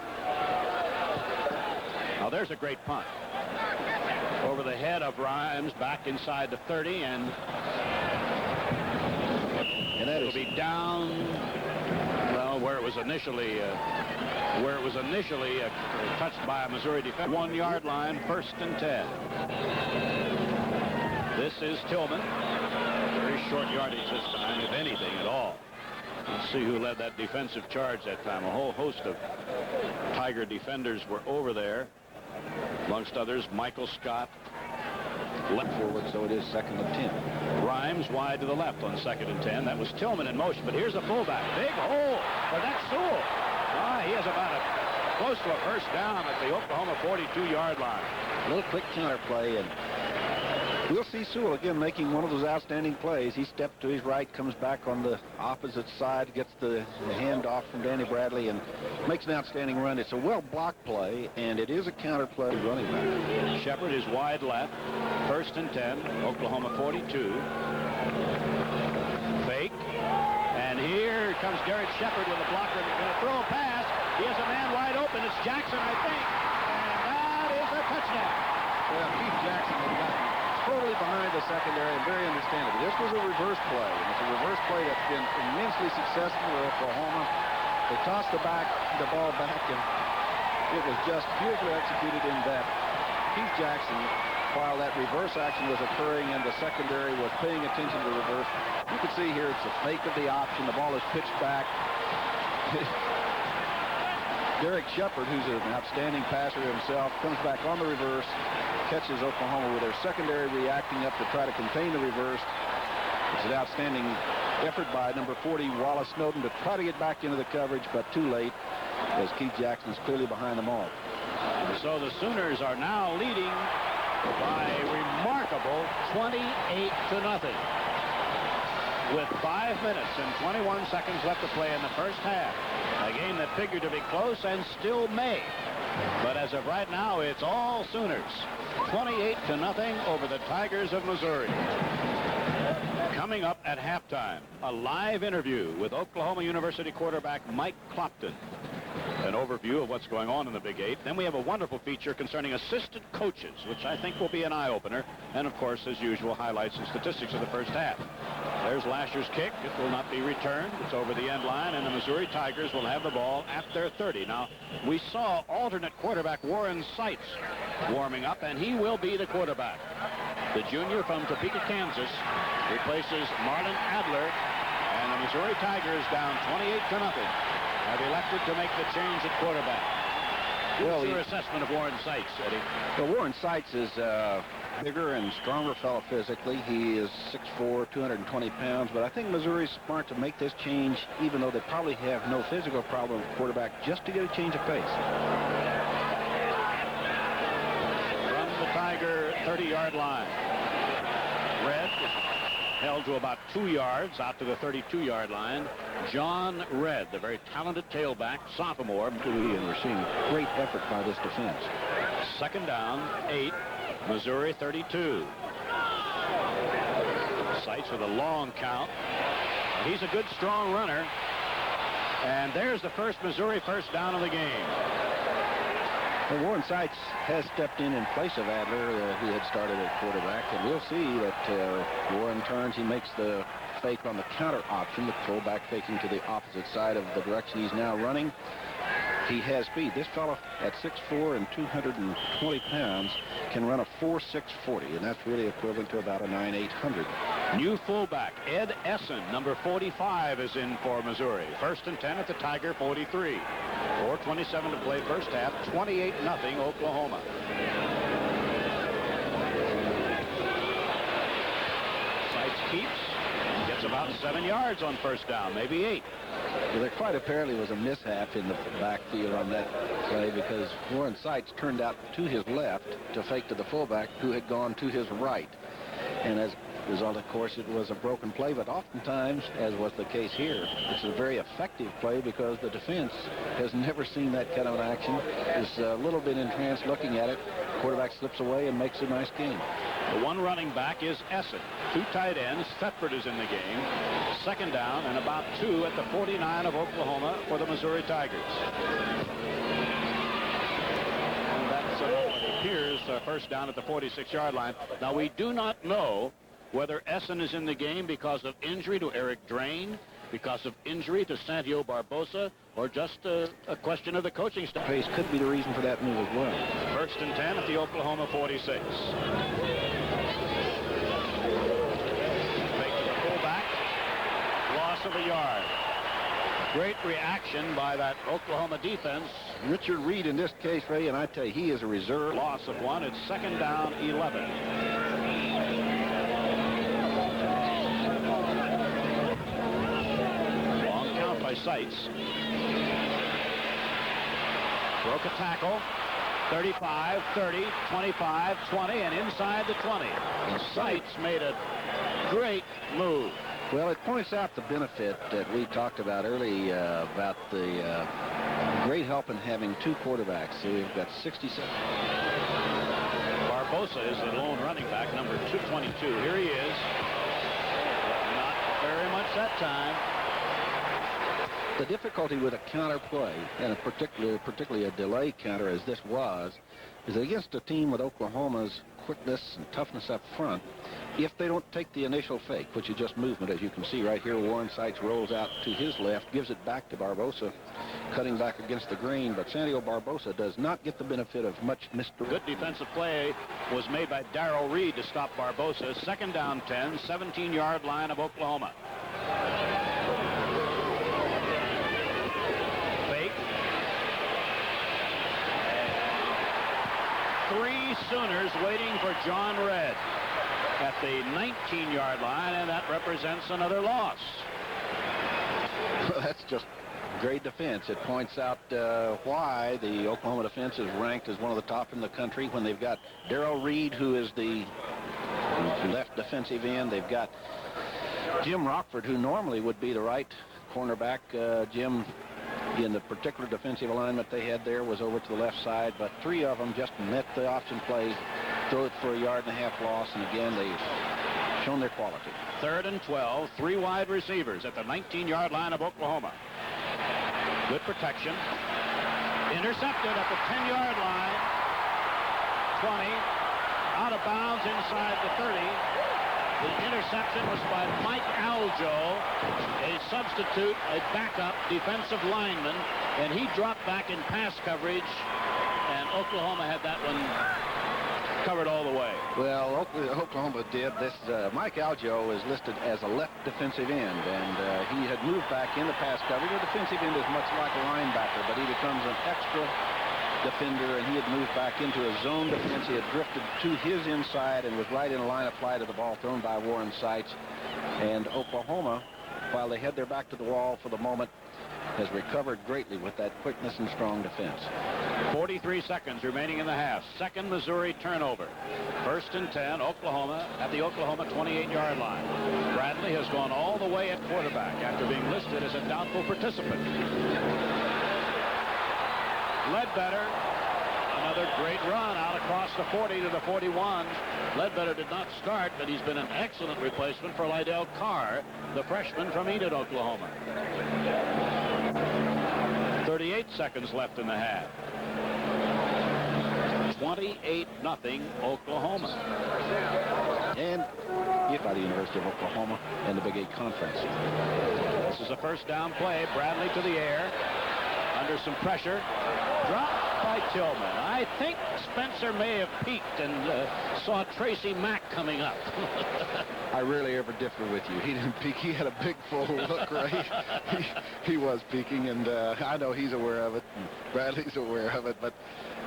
Now there's a great punt. Over the head of Rhymes, back inside the 30, and that will be down, well, where it was initially touched by a Missouri defense. 1-yard line, 1st and 10. This is Tillman. Very short yardage this time, if anything at all. Let's see who led that defensive charge that time. A whole host of Tiger defenders were over there. Amongst others, Michael Scott. Left forward, so it is 2nd and 10. Rhymes wide to the left on 2nd and 10. That was Tillman in motion, but here's the fullback. Big hole for that Sewell. He has about close to a first down at the Oklahoma 42-yard line. A little quick counter play, and we'll see Sewell again making one of those outstanding plays. He stepped to his right, comes back on the opposite side, gets the handoff from Danny Bradley, and makes an outstanding run. It's a well-blocked play, and it is a counter play running back. Shepard is wide left. 1st and 10, Oklahoma 42. Fake. And here comes Garrett Shepard with a blocker. He's going to throw a pass. He has a man wide open. It's Jackson, I think. And that is a touchdown. Well, Keith Jackson has gotten totally behind the secondary and very understandable. This was a reverse play. It's a reverse play that's been immensely successful for Oklahoma. They tossed the ball back, and it was just beautifully executed in that Keith Jackson, while that reverse action was occurring and the secondary was paying attention to the reverse, you can see here it's a fake of the option. The ball is pitched back. Derek Shepard, who's an outstanding passer himself, comes back on the reverse, catches Oklahoma with their secondary reacting up to try to contain the reverse. It's an outstanding effort by number 40, Wallace Snowden, to try to get back into the coverage, but too late, as Keith Jackson is clearly behind them all. So the Sooners are now leading by a remarkable 28-0. With 5 minutes and 21 seconds left to play in the first half. A game that figured to be close and still may. But as of right now, it's all Sooners. 28-0 over the Tigers of Missouri. Coming up at halftime, a live interview with Oklahoma University quarterback Mike Clopton. An overview of what's going on in the Big 8. Then we have a wonderful feature concerning assistant coaches, which I think will be an eye-opener. And, of course, as usual, highlights and statistics of the first half. There's Lasher's kick. It will not be returned. It's over the end line, and the Missouri Tigers will have the ball at their 30. Now, we saw alternate quarterback Warren Seitz warming up, and he will be the quarterback. The junior from Topeka, Kansas, replaces Marlon Adler, and the Missouri Tigers down 28-0. Have elected to make the change at quarterback. What's your assessment of Warren Seitz, Eddie? Well, Warren Seitz is bigger and stronger fellow physically. He is 6'4", 220 pounds, but I think Missouri's smart to make this change, even though they probably have no physical problem at quarterback, just to get a change of pace. From the Tiger 30-yard line. Red held to about 2 yards out to the 32-yard line. John Red, the very talented tailback, sophomore. And we're seeing great effort by this defense. 2nd down, 8, Missouri 32. Seitz with a long count. He's a good, strong runner. And there's the first Missouri first down of the game. Well, Warren Seitz has stepped in place of Adler, who had started at quarterback, and we'll see that Warren turns. He makes the fake on the counter option, the fullback faking to the opposite side of the direction he's now running. He has speed. This fellow at 6'4" and 220 pounds can run a 4.6 40, and that's really equivalent to about a 9.800. New fullback Ed Essen, number 45, is in for Missouri. 1st and 10 at the Tiger 43. 4:27 to play first half. 28-0 Oklahoma. Seitz keeps. Gets about 7 yards on first down, maybe 8. Well, there quite apparently was a mishap in the backfield on that play, because Warren Seitz turned out to his left to fake to the fullback, who had gone to his right. And as a result, of course, it was a broken play, but oftentimes, as was the case here, it's a very effective play because the defense has never seen that kind of an action. Is a little bit entranced looking at it. Quarterback slips away and makes a nice gain. The one running back is Essen. 2 tight ends. Thetford is in the game. 2nd down and about 2 at the 49 of Oklahoma for the Missouri Tigers. And that's what appears first down at the 46-yard line. Now, we do not know whether Essen is in the game because of injury to Eric Drain, because of injury to Santio Barbosa, or just a question of the coaching staff. Pace could be the reason for that move as well. 1st and 10 at the Oklahoma 46. Fake to the fullback. Loss of a yard. Great reaction by that Oklahoma defense. Richard Reed in this case, Ray, and I tell you, he is a reserve. Loss of 1. It's 2nd down, 11. Seitz. Broke a tackle. 35, 30, 25, 20, and inside the 20. And Seitz made a great move. Well, it points out the benefit that we talked about early about the great help in having two quarterbacks. So we've got 67. Barbosa is the lone running back, number 222. Here he is. Not very much that time. The difficulty with a counter play, and particularly a delay counter as this was, is that against a team with Oklahoma's quickness and toughness up front, if they don't take the initial fake, which is just movement, as you can see right here, Warren Seitz rolls out to his left, gives it back to Barbosa, cutting back against the grain, but Santiago Barbosa does not get the benefit of much mystery. Good defensive play was made by Darrell Reed to stop Barbosa. Second down 10, 17-yard line of Oklahoma. Fake. Three Sooners waiting for John Redd at the 19-yard line, and that represents another loss. Well, that's just great defense. It points out why the Oklahoma defense is ranked as one of the top in the country when they've got Darrell Reed, who is the left defensive end. They've got Jim Rockford, who normally would be the right cornerback. Jim, in the particular defensive alignment they had there, was over to the left side, but three of them just met the option play, throw it for a 1.5 yard loss, and again they've shown their quality. 3rd and 12, three wide receivers at the 19-yard line of Oklahoma. Good protection. Intercepted at the 10-yard line. 20, out of bounds inside the 30. The interception was by Mike Aljo, a substitute, a backup defensive lineman, and he dropped back in pass coverage, and Oklahoma had that one covered all the way. Well, Oklahoma did this. Mike Aljo is listed as a left defensive end, and he had moved back into pass coverage. The defensive end is much like a linebacker, but he becomes an extra defender, and he had moved back into a zone defense. He had drifted to his inside and was right in a line of flight of the ball thrown by Warren Seitz. And Oklahoma, while they had their back to the wall for the moment, has recovered greatly with that quickness and strong defense. 43 seconds remaining in the half. Second Missouri turnover. 1st and 10, Oklahoma at the Oklahoma 28-yard line. Bradley has gone all the way at quarterback after being listed as a doubtful participant. Ledbetter, another great run out across the 40 to the 41. Ledbetter did not start, but he's been an excellent replacement for Lydell Carr, the freshman from Enid, Oklahoma. 38 seconds left in the half. 28-0 Oklahoma. And by the University of Oklahoma and the Big 8 Conference. This is a first down play. Bradley to the air. Under some pressure. Dropped by Tillman. I think Spencer may have peeked and saw Tracy Mack coming up. I rarely ever differ with you. He didn't peek. He had a big full look, right? he was peeking, and I know he's aware of it. Bradley's aware of it, but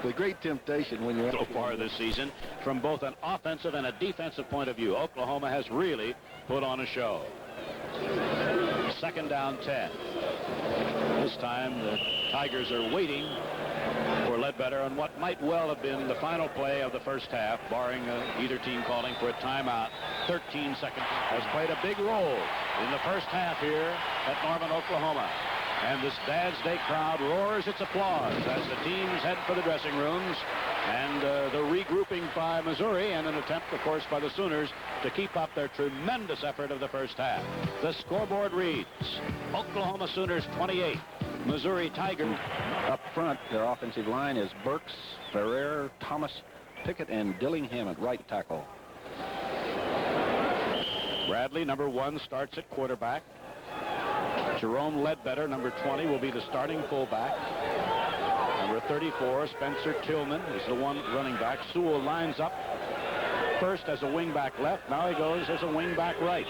the great temptation when you're so far this season, from both an offensive and a defensive point of view, Oklahoma has really put on a show. 2nd down 10. This time the Tigers are waiting for Ledbetter on what might well have been the final play of the first half, barring either team calling for a timeout. 13 seconds has played a big role in the first half here at Norman, Oklahoma. And this Dad's Day crowd roars its applause as the teams head for the dressing rooms, and the regrouping by Missouri, and an attempt, of course, by the Sooners to keep up their tremendous effort of the first half. The scoreboard reads, Oklahoma Sooners 28, Missouri Tigers. Up front, their offensive line is Burks, Ferrer, Thomas, Pickett, and Dillingham at right tackle. Bradley, number 1, starts at quarterback. Jerome Ledbetter, number 20, will be the starting fullback. Number 34, Spencer Tillman, is the one running back. Sewell lines up first as a wingback left. Now he goes as a wingback right.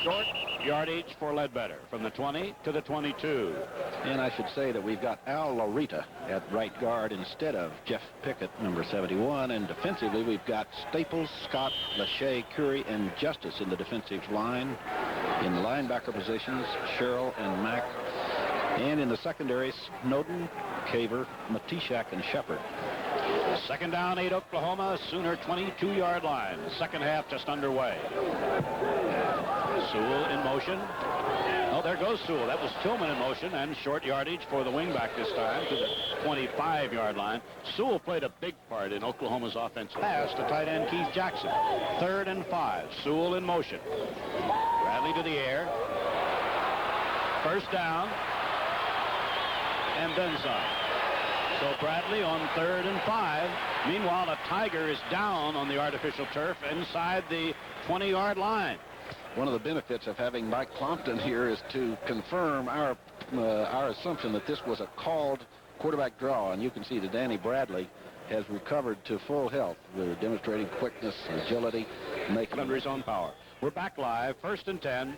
Short yardage for Ledbetter from the 20 to the 22. And I should say that we've got Al Larita at right guard instead of Jeff Pickett, number 71. And defensively, we've got Staples, Scott, Lachey, Curry, and Justice in the defensive line. In the linebacker positions, Sherrill and Mack. And in the secondary, Snowden, Caver, Matishak, and Shepard. Second down, 8 Oklahoma. Sooner 22-yard line. Second half just underway. Sewell in motion. Oh, there goes Sewell. That was Tillman in motion, and short yardage for the wingback this time to the 25-yard line. Sewell played a big part in Oklahoma's offense. Pass to tight end Keith Jackson. 3rd and 5. Sewell in motion. Bradley to the air. First down. And then some. So Bradley on 3rd and 5. Meanwhile, a Tiger is down on the artificial turf inside the 20-yard line. One of the benefits of having Mike Compton here is to confirm our assumption that this was a called quarterback draw. And you can see that Danny Bradley has recovered to full health. We're demonstrating quickness, agility, making under his own power. We're back live. 1st and 10.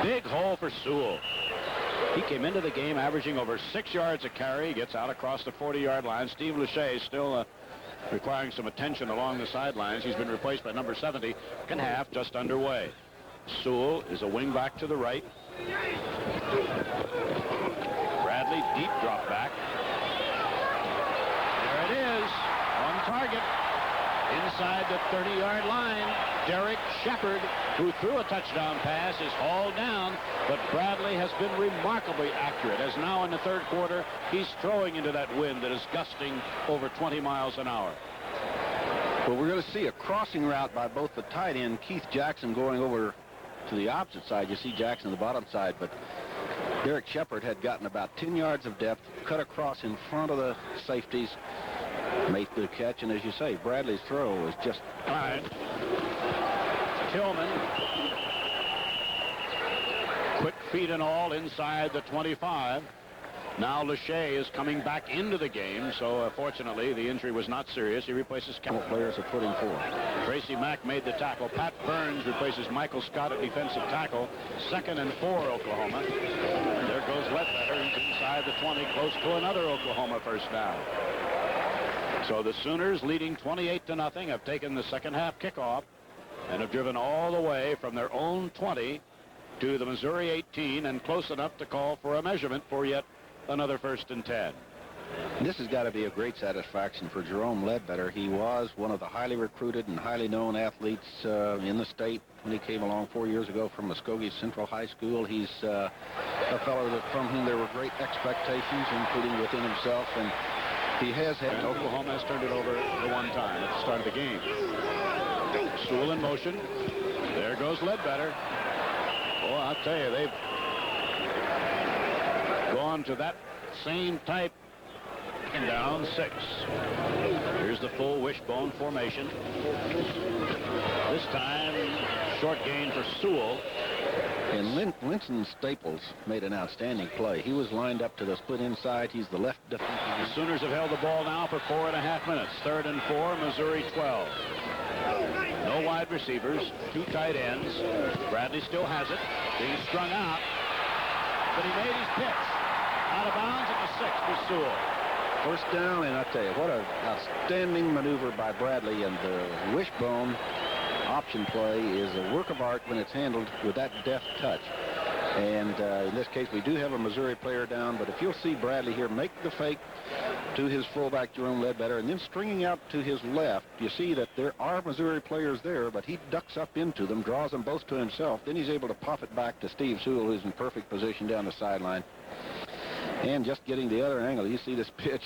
Big hole for Sewell. He came into the game averaging over 6 yards a carry. Gets out across the 40-yard line. Steve Lachey still requiring some attention along the sidelines. He's been replaced by number 70. Second half just underway. Sewell is a wing back to the right. Bradley, deep drop back. There it is. On target. Inside the 30-yard line, Derek Shepard, who threw a touchdown pass, is hauled down, but Bradley has been remarkably accurate, as now in the 3rd quarter, he's throwing into that wind that is gusting over 20 miles an hour. Well, we're going to see a crossing route by both the tight end, Keith Jackson, going over to the opposite side. You see Jackson on the bottom side, but Derek Shepard had gotten about 10 yards of depth, cut across in front of the safeties, made the catch, and as you say, Bradley's throw was just... All right. Tillman. Quick feet and all inside the 25. Now Lachey is coming back into the game, so fortunately the injury was not serious. He replaces... Players are putting forward. Tracy Mack made the tackle. Pat Burns replaces Michael Scott at defensive tackle. 2nd and 4, Oklahoma. And there goes Ledbetter. He's inside the 20, close to another Oklahoma first down. So the Sooners, leading 28-0, have taken the second half kickoff and have driven all the way from their own 20 to the Missouri 18 and close enough to call for a measurement for yet another 1st and 10. This has got to be a great satisfaction for Jerome Ledbetter. He was one of the highly recruited and highly known athletes in the state when he came along 4 years ago from Muskogee Central High School. He's a fellow from whom there were great expectations, including within himself, and he has had... And Oklahoma has turned it over the one time at the start of the game. Sewell in motion. There goes Ledbetter. Boy, I'll tell you, they've gone to that same type. And down 6. Here's the full wishbone formation. This time, short gain for Sewell. And Winston Staples made an outstanding play. He was lined up to the split inside. He's the left defensive. The Sooners have held the ball now for 4.5 minutes. 3rd and 4, Missouri 12. No wide receivers, 2 tight ends. Bradley still has it, being strung out. But he made his pitch. Out of bounds at the 6 for Sewell. First down, and I tell you, what an outstanding maneuver by Bradley, and the wishbone option play is a work of art when it's handled with that deft touch. And in this case, we do have a Missouri player down, but if you'll see Bradley here make the fake to his fullback, Jerome Ledbetter, and then stringing out to his left, you see that there are Missouri players there, but he ducks up into them, draws them both to himself. Then he's able to pop it back to Steve Sewell, who's in perfect position down the sideline. And just getting the other angle, you see this pitch.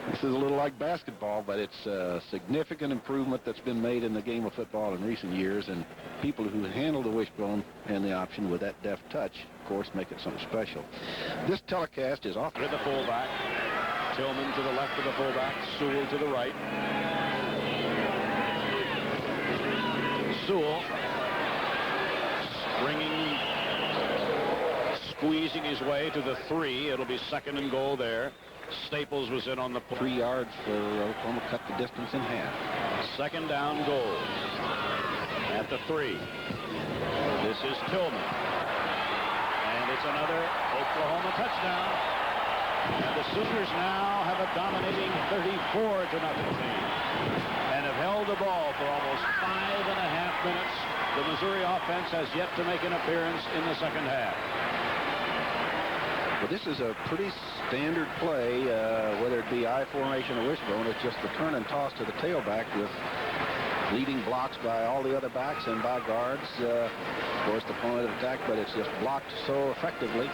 This is a little like basketball, but it's a significant improvement that's been made in the game of football in recent years, and people who handle the wishbone and the option with that deft touch, of course, make it something special. This telecast is off. To the fullback. Tillman to the left of the fullback. Sewell to the right. Sewell springing, squeezing his way to the 3. It'll be 2nd and goal there. Staples was in on the 3 yards for Oklahoma, cut the distance in half. 2nd down goal at the 3. This is Tillman. And it's another Oklahoma touchdown. And the Sooners now have a dominating 34-0 lead and have held the ball for almost 5.5 minutes The Missouri offense has yet to make an appearance in the second half. But this is a pretty standard play, whether it be I formation or wishbone. It's just the turn and toss to the tailback with leading blocks by all the other backs and by guards. Of course, the point of attack, but it's just blocked so effectively.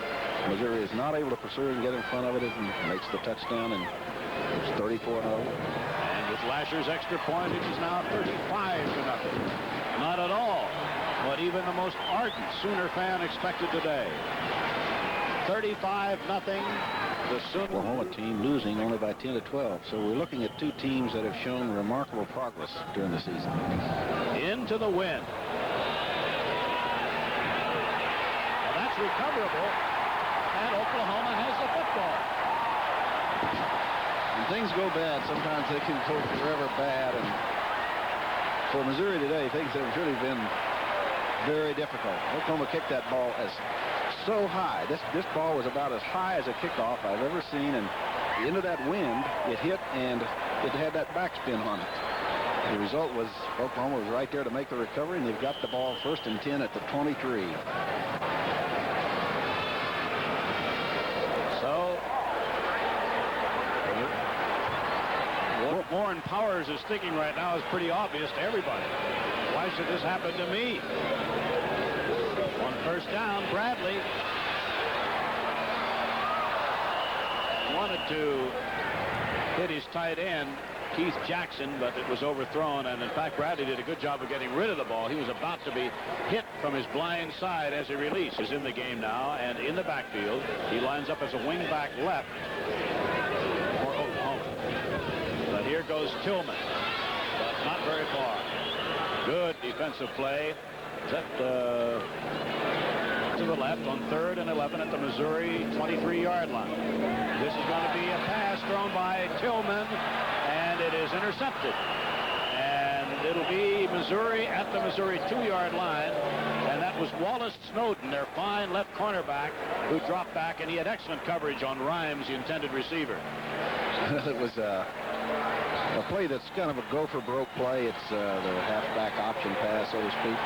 Missouri is not able to pursue and get in front of it and makes the touchdown, and it's 34-0. And with Lasher's extra point, it is now 35-0. Not at all what even the most ardent Sooner fan expected today. 35-0. The Sooner Oklahoma team losing only by 10 to 12. So we're looking at two teams that have shown remarkable progress during the season. Into the wind. Well, that's recoverable, and Oklahoma has the football. When things go bad, sometimes they can go forever bad. And for Missouri today, things have really been very difficult. Oklahoma kicked that ball so high. This ball was about as high as a kickoff I've ever seen, and into that wind it hit, and it had that backspin on it. The result was Oklahoma was right there to make the recovery, and they've got the ball 1st and 10 at the 23. So what Warren Powers is thinking right now is pretty obvious to everybody. Why should this happen to me? On 1st down, Bradley wanted to hit his tight end, Keith Jackson, but it was overthrown, and in fact Bradley did a good job of getting rid of the ball. He was about to be hit from his blind side as he released. He's in the game now and in the backfield. He lines up as a wing back left for Oklahoma. But here goes Tillman, but not very far. Good defensive play. Set to the left on 3rd and 11 at the Missouri 23-yard line. This is going to be a pass thrown by Tillman, and it is intercepted. And it'll be Missouri at the Missouri 2-yard line, and that was Wallace Snowden, their fine left cornerback, who dropped back, and he had excellent coverage on Rhymes, the intended receiver. It was a play that's kind of a go-for-broke play. It's the halfback option pass, so to speak.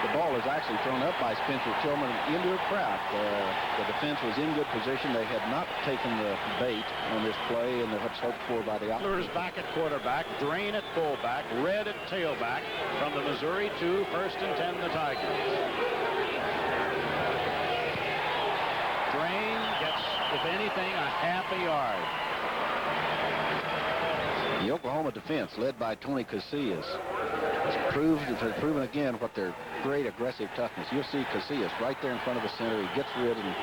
The ball is actually thrown up by Spencer Tillman into a trap. The defense was in good position. They had not taken the bait on this play, and what's hoped for by the Adler's back at quarterback, Drain at fullback, Red at tailback. From the Missouri 2, 1st and 10, the Tigers. Drain gets, if anything, a half a yard. The Oklahoma defense, led by Tony Casillas, has proven again what their great aggressive toughness. You'll see Casillas right there in front of the center. He gets rid, and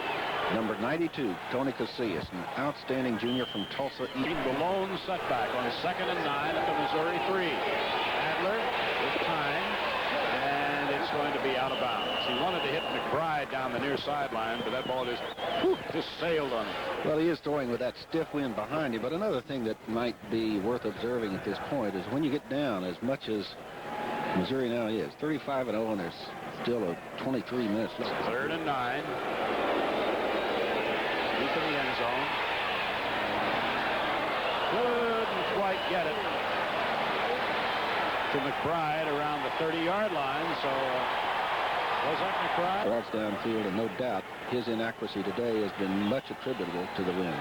number 92, Tony Casillas, an outstanding junior from Tulsa. The lone setback on 2nd and 9 at the Missouri 3. Adler with time, and it's going to be out of bounds. He wanted to hit McBride down the near sideline, but that ball just sailed on him. Well, he is throwing with that stiff wind behind him, but another thing that might be worth observing at this point is when you get down as much as Missouri now is, 35-0, and there's still a 23 minutes left. 3rd and 9. Deep in the end zone. Couldn't quite get it to McBride around the 30-yard line, so was that McBride? Falls downfield, and no doubt his inaccuracy today has been much attributable to the wind.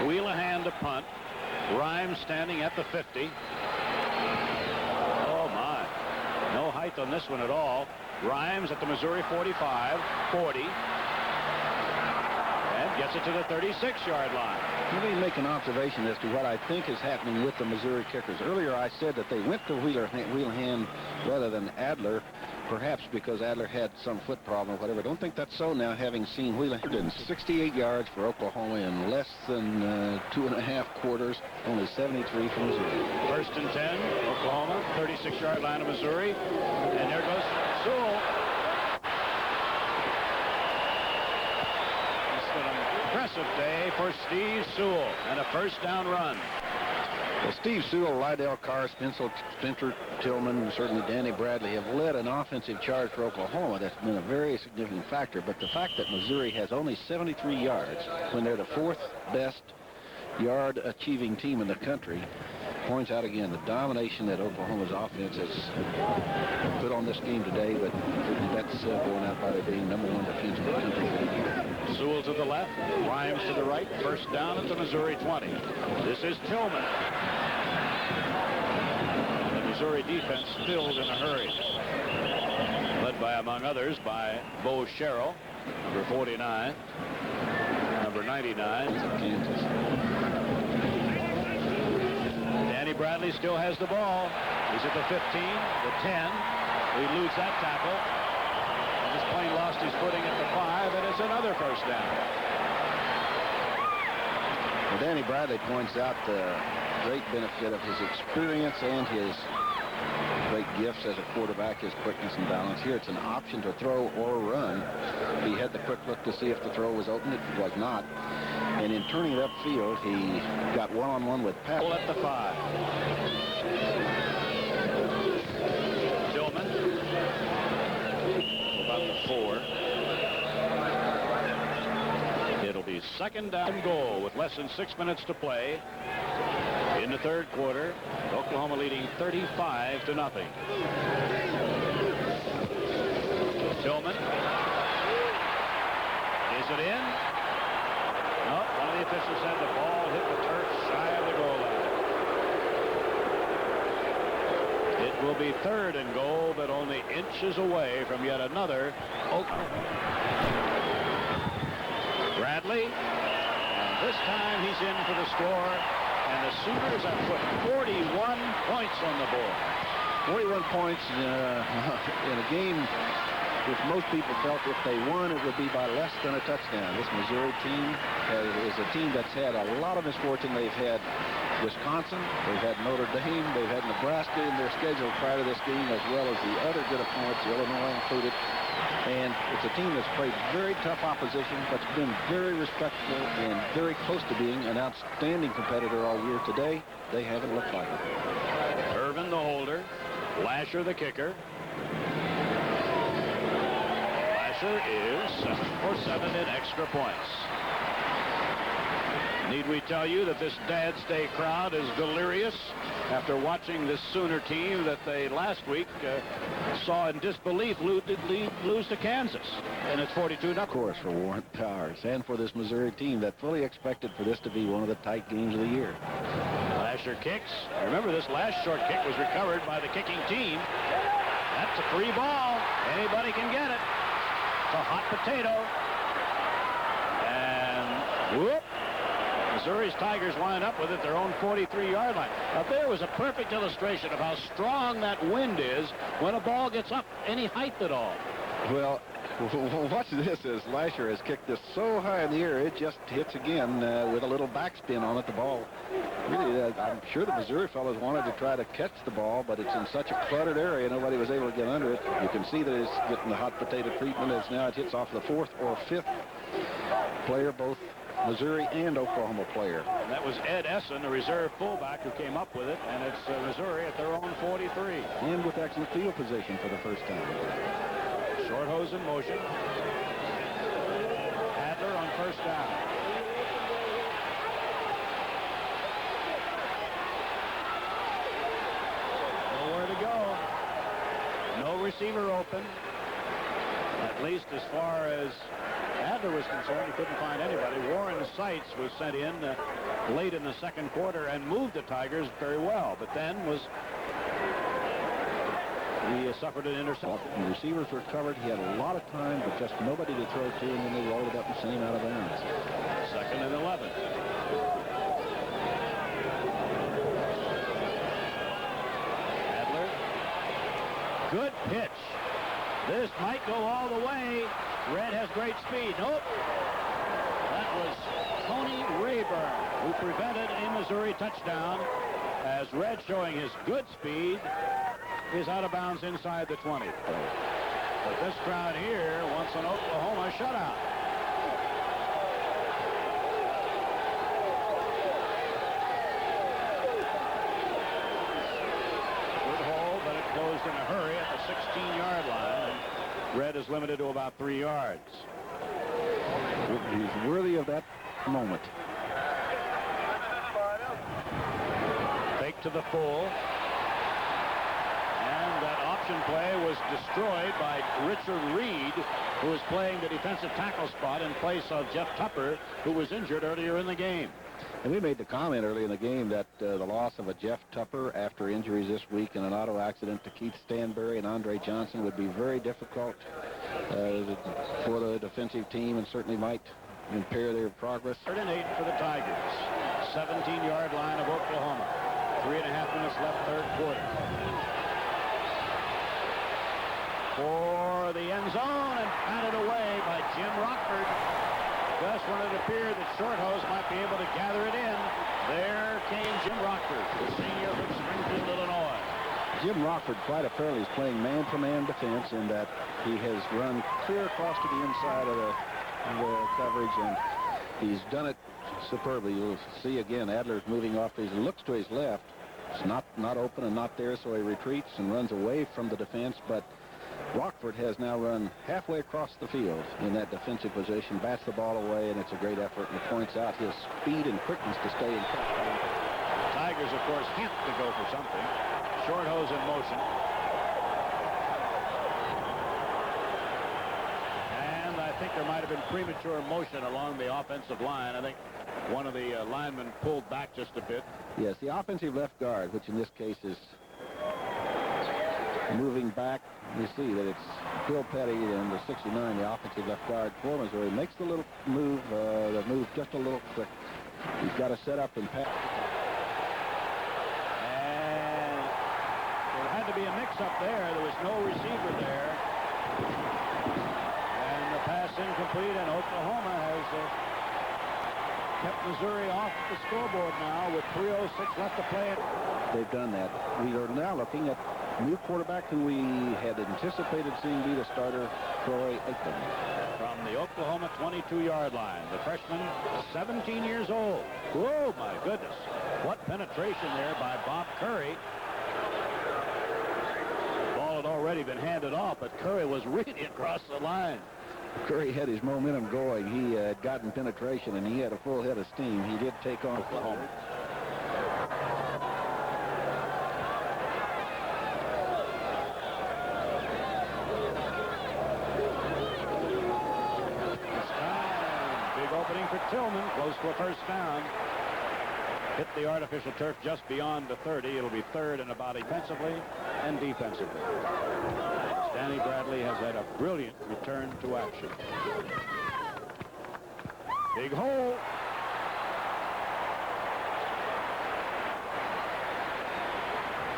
Wheelahan to punt. Rhymes standing at the 50. Oh, my. No height on this one at all. Rhymes at the Missouri 45, 40. And gets it to the 36-yard line. Let me make an observation as to what I think is happening with the Missouri kickers. Earlier I said that they went to Wheelahan rather than Adler, perhaps because Adler had some foot problem or whatever. Don't think that's so now, having seen Wheelahan. 68 yards for Oklahoma in less than 2.5 quarters, only 73 from Missouri. 1st and 10, Oklahoma, 36-yard line of Missouri. And there goes Sewell. Impressive day for Steve Sewell, and a 1st down run. Well, Steve Sewell, Lydell Carr, Spencer Tillman, and certainly Danny Bradley have led an offensive charge for Oklahoma. That's been a very significant factor. But the fact that Missouri has only 73 yards when they're the 4th best yard-achieving team in the country points out again the domination that Oklahoma's offense has put on this game today, but that's borne out by their being #1 defense in the country for the year. Sewell to the left, Rhymes to the right, first down at the Missouri 20. This is Tillman. The Missouri defense filled in a hurry. Led by, among others, by Bo Sherrill, number 49, number 99. Kansas. Danny Bradley still has the ball. He's at the 15, the 10. We lose that tackle. This plane lost his footing at the 5, and it's another first down. Well, Danny Bradley points out the great benefit of his experience and his great gifts as a quarterback, his quickness and balance. Here it's an option to throw or run. He had the quick look to see if the throw was open. It was not. And in turning it upfield, he got one-on-one with Pat. At the 5. Tillman. About the 4. It'll be second down and goal with less than 6 minutes to play in the third quarter. Oklahoma leading 35-0. Tillman. Is it in? No, one of the officials said the ball hit the turf shy of the goal line. It will be third and goal, but only inches away from yet another Oklahoma. Bradley, and this time he's in for the score, and the Sooners have put 41 points on the board. 41 points in a game which most people felt if they won, it would be by less than a touchdown. This Missouri team is a team that's had a lot of misfortune. They've had Wisconsin, they've had Notre Dame, they've had Nebraska in their schedule prior to this game, as well as the other good opponents, Illinois included. And it's a team that's played very tough opposition, but's been very respectful and very close to being an outstanding competitor all year. Today, they haven't looked like it. Irvin the holder, Lasher the kicker. Lasher is 7 for 7 in extra points. Need we tell you that this Dad's Day crowd is delirious after watching this Sooner team that they last week saw in disbelief lose to Kansas. And it's 42-0. Of course, for Warren Powers and for this Missouri team that fully expected for this to be one of the tight games of the year. Lasher kicks. Remember, this last short kick was recovered by the kicking team. That's a free ball. Anybody can get it. It's a hot potato. And whoop. Missouri's Tigers wind up with it their own 43-yard line. Now, there was a perfect illustration of how strong that wind is when a ball gets up any height at all. Well, watch this as Lasher has kicked this so high in the air, it just hits again with a little backspin on it. The ball, really, I'm sure the Missouri fellows wanted to try to catch the ball, but it's in such a cluttered area, nobody was able to get under it. You can see that it's getting the hot potato treatment as now it hits off the 4th or 5th player, both Missouri and Oklahoma player. And that was Ed Essen, the reserve fullback, who came up with it, and it's Missouri at their own 43. And with excellent field position for the first time. Short hose in motion. Adler on first down. Nowhere to go. No receiver open. At least as far as Adler was concerned, he couldn't find anybody. Warren Seitz was sent in late in the second quarter and moved the Tigers very well, but then he suffered an interception. The receivers were covered. He had a lot of time, but just nobody to throw to, and then they rolled it up and sent him out of bounds. 2nd and 11. Adler. Good pitch. This might go all the way. Red has great speed. Nope. That was Tony Rayburn who prevented a Missouri touchdown as Red, showing his good speed, is out of bounds inside the 20. But this crowd here wants an Oklahoma shutout. Good hole, but it closed in a hurry at the 16-yard line. Red is limited to about 3 yards. He's worthy of that moment. Fake to the full. And that option play was destroyed by Richard Reed, who was playing the defensive tackle spot in place of Jeff Tupper, who was injured earlier in the game. And we made the comment early in the game that the loss of a Jeff Tupper after injuries this week in an auto accident to Keith Stanberry and Andre Johnson would be very difficult for the defensive team and certainly might impair their progress. 3rd and 8 for the Tigers. 17-yard line of Oklahoma. 3.5 minutes left, third quarter. For the end zone and batted away by Jim Rockford. Just when it appeared that Shorthose might be able to gather it in, there came Jim Rockford, the senior from Springfield, Illinois. Jim Rockford quite apparently is playing man-to-man defense in that he has run clear across to the inside of the coverage, and he's done it superbly. You'll see again Adler's moving off. He looks to his left. It's not open and not there, so he retreats and runs away from the defense, but Rockford has now run halfway across the field in that defensive position, bats the ball away, and it's a great effort, and it points out his speed and quickness to stay in touch. The Tigers, of course, have to go for something. Shorthose in motion. And I think there might have been premature motion along the offensive line. I think one of the linemen pulled back just a bit. Yes, the offensive left guard, which in this case is moving back. You see that it's Phil Petty and the 69, the offensive left guard for Missouri, makes the little move, the move just a little quick. He's got to set up and pass. And there had to be a mix-up there. There was no receiver there. And the pass incomplete, and Oklahoma has kept Missouri off the scoreboard now with 3:06 left to play. They've done that. We are now looking at new quarterback who we had anticipated seeing be the starter, Troy Aikman. From the Oklahoma 22-yard line, the freshman, 17 years old. Whoa, my goodness. What penetration there by Bob Curry. The ball had already been handed off, but Curry was really across the line. Curry had his momentum going. He had gotten penetration, and he had a full head of steam. He did take on Oklahoma. Opening for Tillman, close to a first down. Hit the artificial turf just beyond the 30. It'll be 3rd and about offensively and defensively. Danny Bradley has had a brilliant return to action. Big hole.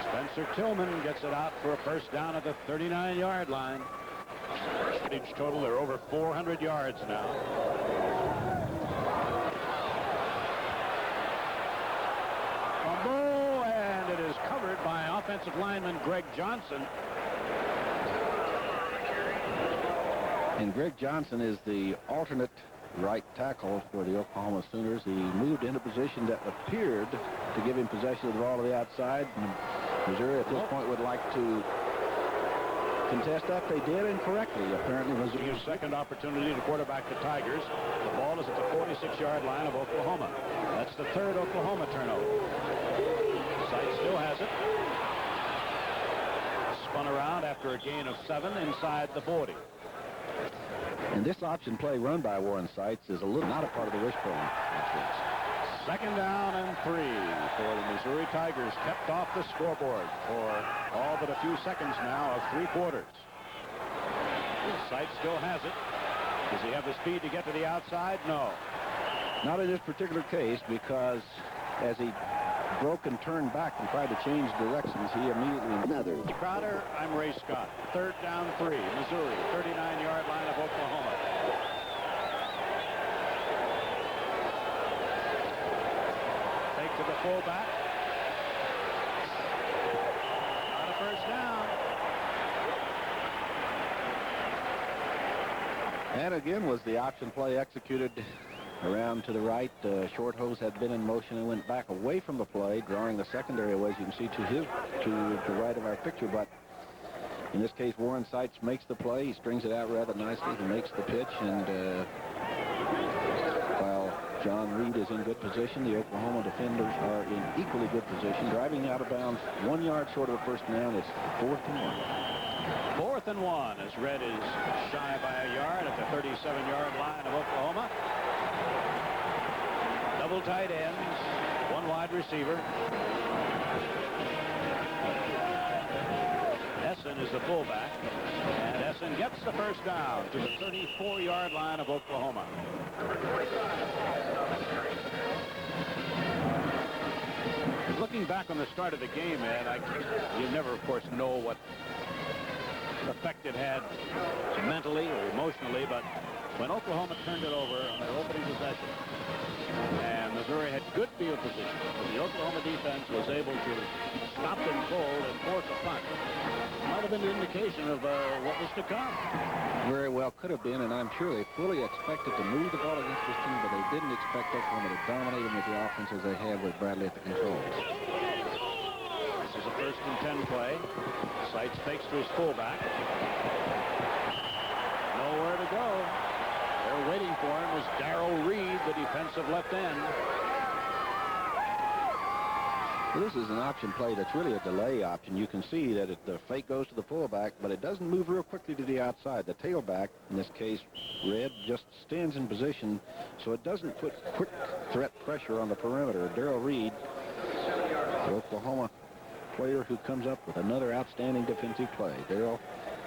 Spencer Tillman gets it out for a first down at the 39-yard line. Each total, they're over 400 yards now. And it is covered by offensive lineman Greg Johnson. And Greg Johnson is the alternate right tackle for the Oklahoma Sooners. He moved into a position that appeared to give him possession of the ball to the outside. And Missouri at this point would like to contest that. They did incorrectly. Apparently Missouri's second opportunity to quarterback the Tigers. The ball is at the 46-yard line of Oklahoma. That's the 3rd Oklahoma turnover. Sight still has it. Spun around after a gain of 7 inside the 40. And this option play run by Warren Sites is a little not a part of the wishbone. Second down and 3 for the Missouri Tigers, kept off the scoreboard for all but a few seconds now of 3 quarters. Sight still has it. Does he have the speed to get to the outside? No. Not in this particular case, because as he broke and turned back and tried to change directions, he immediately... Another. Crowder, I'm Ray Scott. 3rd down 3, Missouri, 39-yard line of Oklahoma. Fake to the fullback. Not a first down. And again was the option play executed around to the right. Shorthose had been in motion and went back away from the play, drawing the secondary away, as you can see, to the right of our picture. But in this case, Warren Sites makes the play. He strings it out rather nicely. He makes the pitch, and while John Reed is in good position. The Oklahoma defenders are in equally good position. Driving out of bounds 1 yard short of a first down. It's 4th and 1. 4th and 1 as Red is shy by a yard at the 37-yard line of Oklahoma. Double tight ends, 1 wide receiver. Essen is the fullback, and Essen gets the first down to the 34-yard line of Oklahoma. Looking back on the start of the game, Ed, you never, of course, know what effect it had mentally or emotionally, but when Oklahoma turned it over on their opening possession, and Missouri had good field position, but the Oklahoma defense was able to stop them cold and force a punt. Might have been an indication of what was to come. Very well could have been, and I'm sure they fully expected to move the ball against this team, but they didn't expect Oklahoma to dominate them with the offense as they have with Bradley at the controls. This is a 1st and 10 play. Seitz fakes to his fullback. Nowhere to go. There waiting for him was Darrell Reed, the defensive left end. This is an option play that's really a delay option. You can see that the fake goes to the fullback, but it doesn't move real quickly to the outside. The tailback, in this case, Red, just stands in position, so it doesn't put quick threat pressure on the perimeter. Darrell Reed, the Oklahoma player who comes up with another outstanding defensive play. Darrell,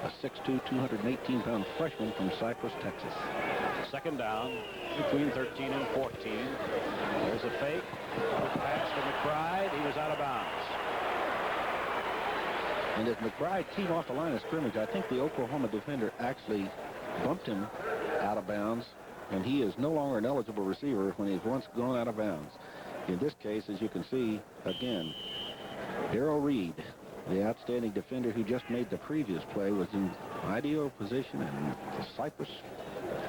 a 6'2", 218-pound freshman from Cypress, Texas. 2nd down between 13 and 14. There's a fake. Quick pass to McBride. He was out of bounds. And as McBride came off the line of scrimmage, I think the Oklahoma defender actually bumped him out of bounds, and he is no longer an eligible receiver when he's once gone out of bounds. In this case, as you can see, again, Darrell Reed, the outstanding defender who just made the previous play, was in ideal position, and the Cypress,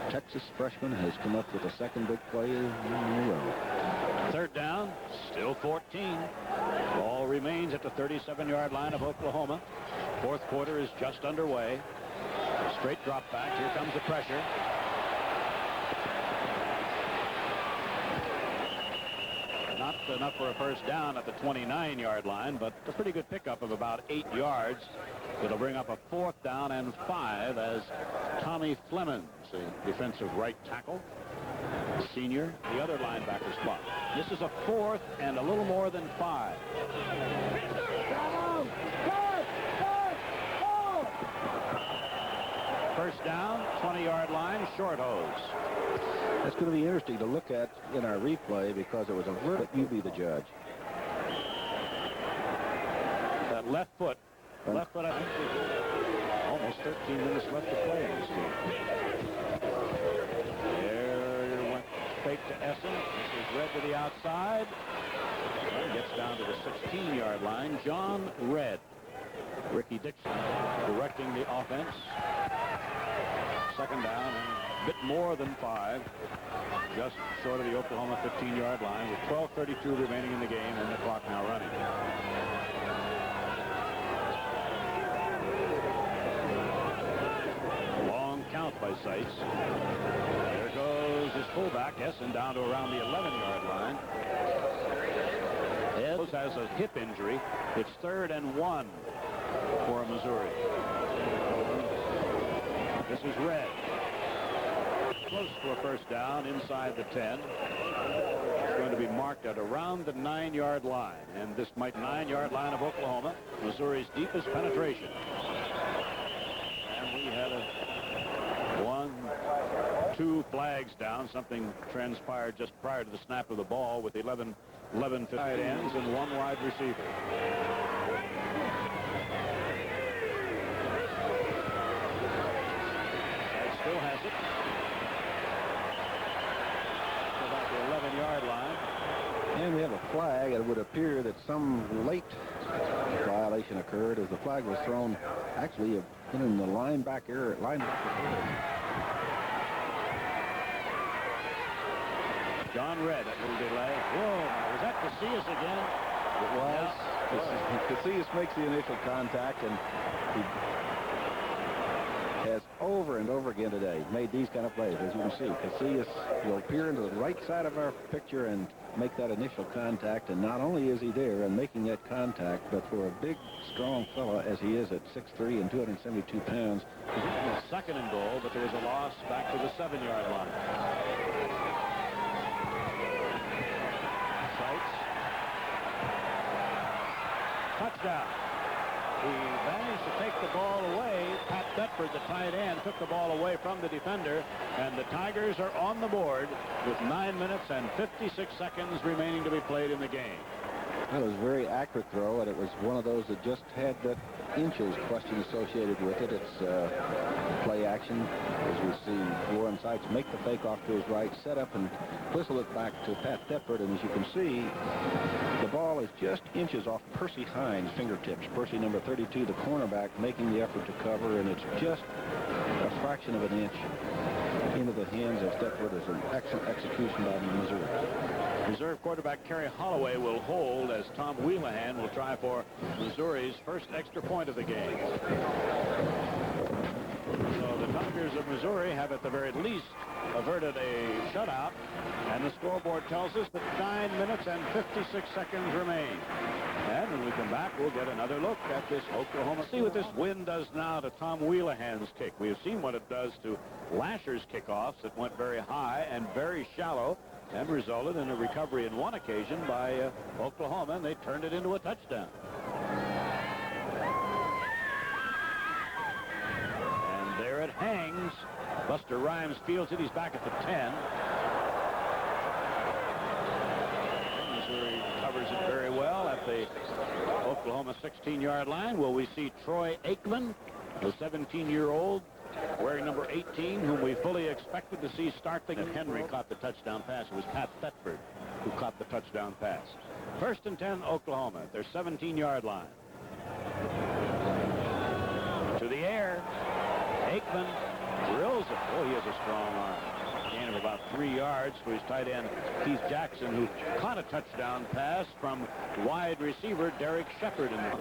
Texas freshman has come up with a second big play in a row. 3rd down, still 14. Ball remains at the 37-yard line of Oklahoma. 4th quarter is just underway. Straight drop back. Here comes the pressure. Not enough for a first down at the 29-yard line, but a pretty good pickup of about 8 yards. It'll bring up a 4th down and 5 as Tommy Flemons, the defensive right tackle, senior, the other linebacker spot. This is a 4th and a little more than 5. First down, 20-yard line, short hose. That's going to be interesting to look at in our replay because it was a little bit. You be the judge. That left foot, I think, almost 13 minutes left to play in this game. There went fake to Essen. This is Red to the outside. And gets down to the 16-yard line. John Red. Ricky Dixon directing the offense. 2nd down and a bit more than 5. Just short of the Oklahoma 15-yard line with 12:32 remaining in the game and the clock now running. Long count by Seitz. There goes his fullback, Essen, down to around the 11-yard line. Ed has a hip injury. It's 3rd and 1 for Missouri. This is Red. Close to a first down inside the 10. It's going to be marked at around the 9-yard line. And this might 9-yard line of Oklahoma, Missouri's deepest penetration. And we had a 1-2 flags down. Something transpired just prior to the snap of the ball with 11 tight ends and 1 wide receiver. Still has it. About the 11-yard line. And we have a flag. It would appear that some late violation occurred as the flag was thrown actually in the linebacker area. John Red, a little delay. Whoa, was that Casillas again? It was. Casillas makes the initial contact, and he has over and over again today. Made these kind of plays, as you can see. Casillas will peer into the right side of our picture and make that initial contact. And not only is he there and making that contact, but for a big, strong fella as he is at 6'3" and 272 pounds. Second and goal, but there was a loss back to the 7-yard line. Sights. Touchdown. He managed to take the ball away. Pat Thetford, the tight end, took the ball away from the defender, and the Tigers are on the board with 9 minutes and 56 seconds remaining to be played in the game. That was a very accurate throw, and it was one of those that just had that inches question associated with it. It's play action, as we see Warren Sights make the fake off to his right, set up and whistle it back to Pat Thetford, and as you can see, the ball is just inches off Percy Hines' fingertips. Percy, number 32, the cornerback, making the effort to cover, and it's just a fraction of an inch into the hands of Thetford. Is an excellent execution by Missouri. Reserve quarterback Kerry Holloway will hold as Tom Wheelahan will try for Missouri's first extra point of the game. So the Tigers of Missouri have at the very least averted a shutout, and the scoreboard tells us that 9 minutes and 56 seconds remain. And when we come back, we'll get another look at this Oklahoma. See what this wind does now to Tom Wheelahan's kick. We have seen what it does to Lasher's kickoffs that went very high and very shallow, and resulted in a recovery in one occasion by Oklahoma, and they turned it into a touchdown. And there it hangs. Buster Rhymes fields it. He's back at the 10. Missouri covers it very well at the Oklahoma 16-yard line. Will we see Troy Aikman, the 17-year-old, wearing number 18, whom we fully expected to see start the game? Henry caught the touchdown pass. It was Pat Thetford who caught the touchdown pass. First and 10, Oklahoma at their 17-yard line. To the air. Aikman drills it. Oh, he has a strong arm. Gain of about 3 yards to his tight end, Keith Jackson, who caught a touchdown pass from wide receiver Derek Shepard in the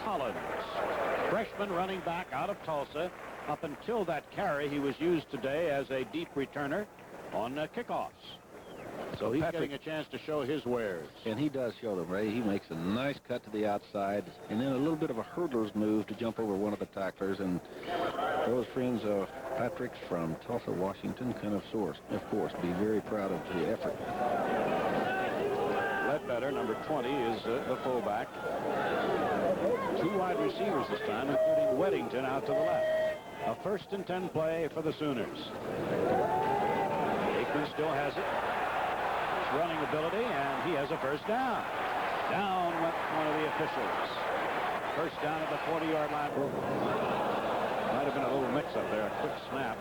Collins, freshman running back out of Tulsa. Up until that carry, he was used today as a deep returner on kickoffs. So he's getting a chance to show his wares. And he does show them, Ray. He makes a nice cut to the outside, and then a little bit of a hurdler's move to jump over one of the tacklers. And those friends of Patrick's from Tulsa, Washington, kind of be very proud of the effort. Ledbetter, number 20, is the fullback. 2 wide receivers this time, including Weddington out to the left. A first and 10 play for the Sooners. Aikman still has it. His running ability, and he has a first down. Down went one of the officials. First down at the 40-yard line. Might have been a little mix-up there, a quick snap.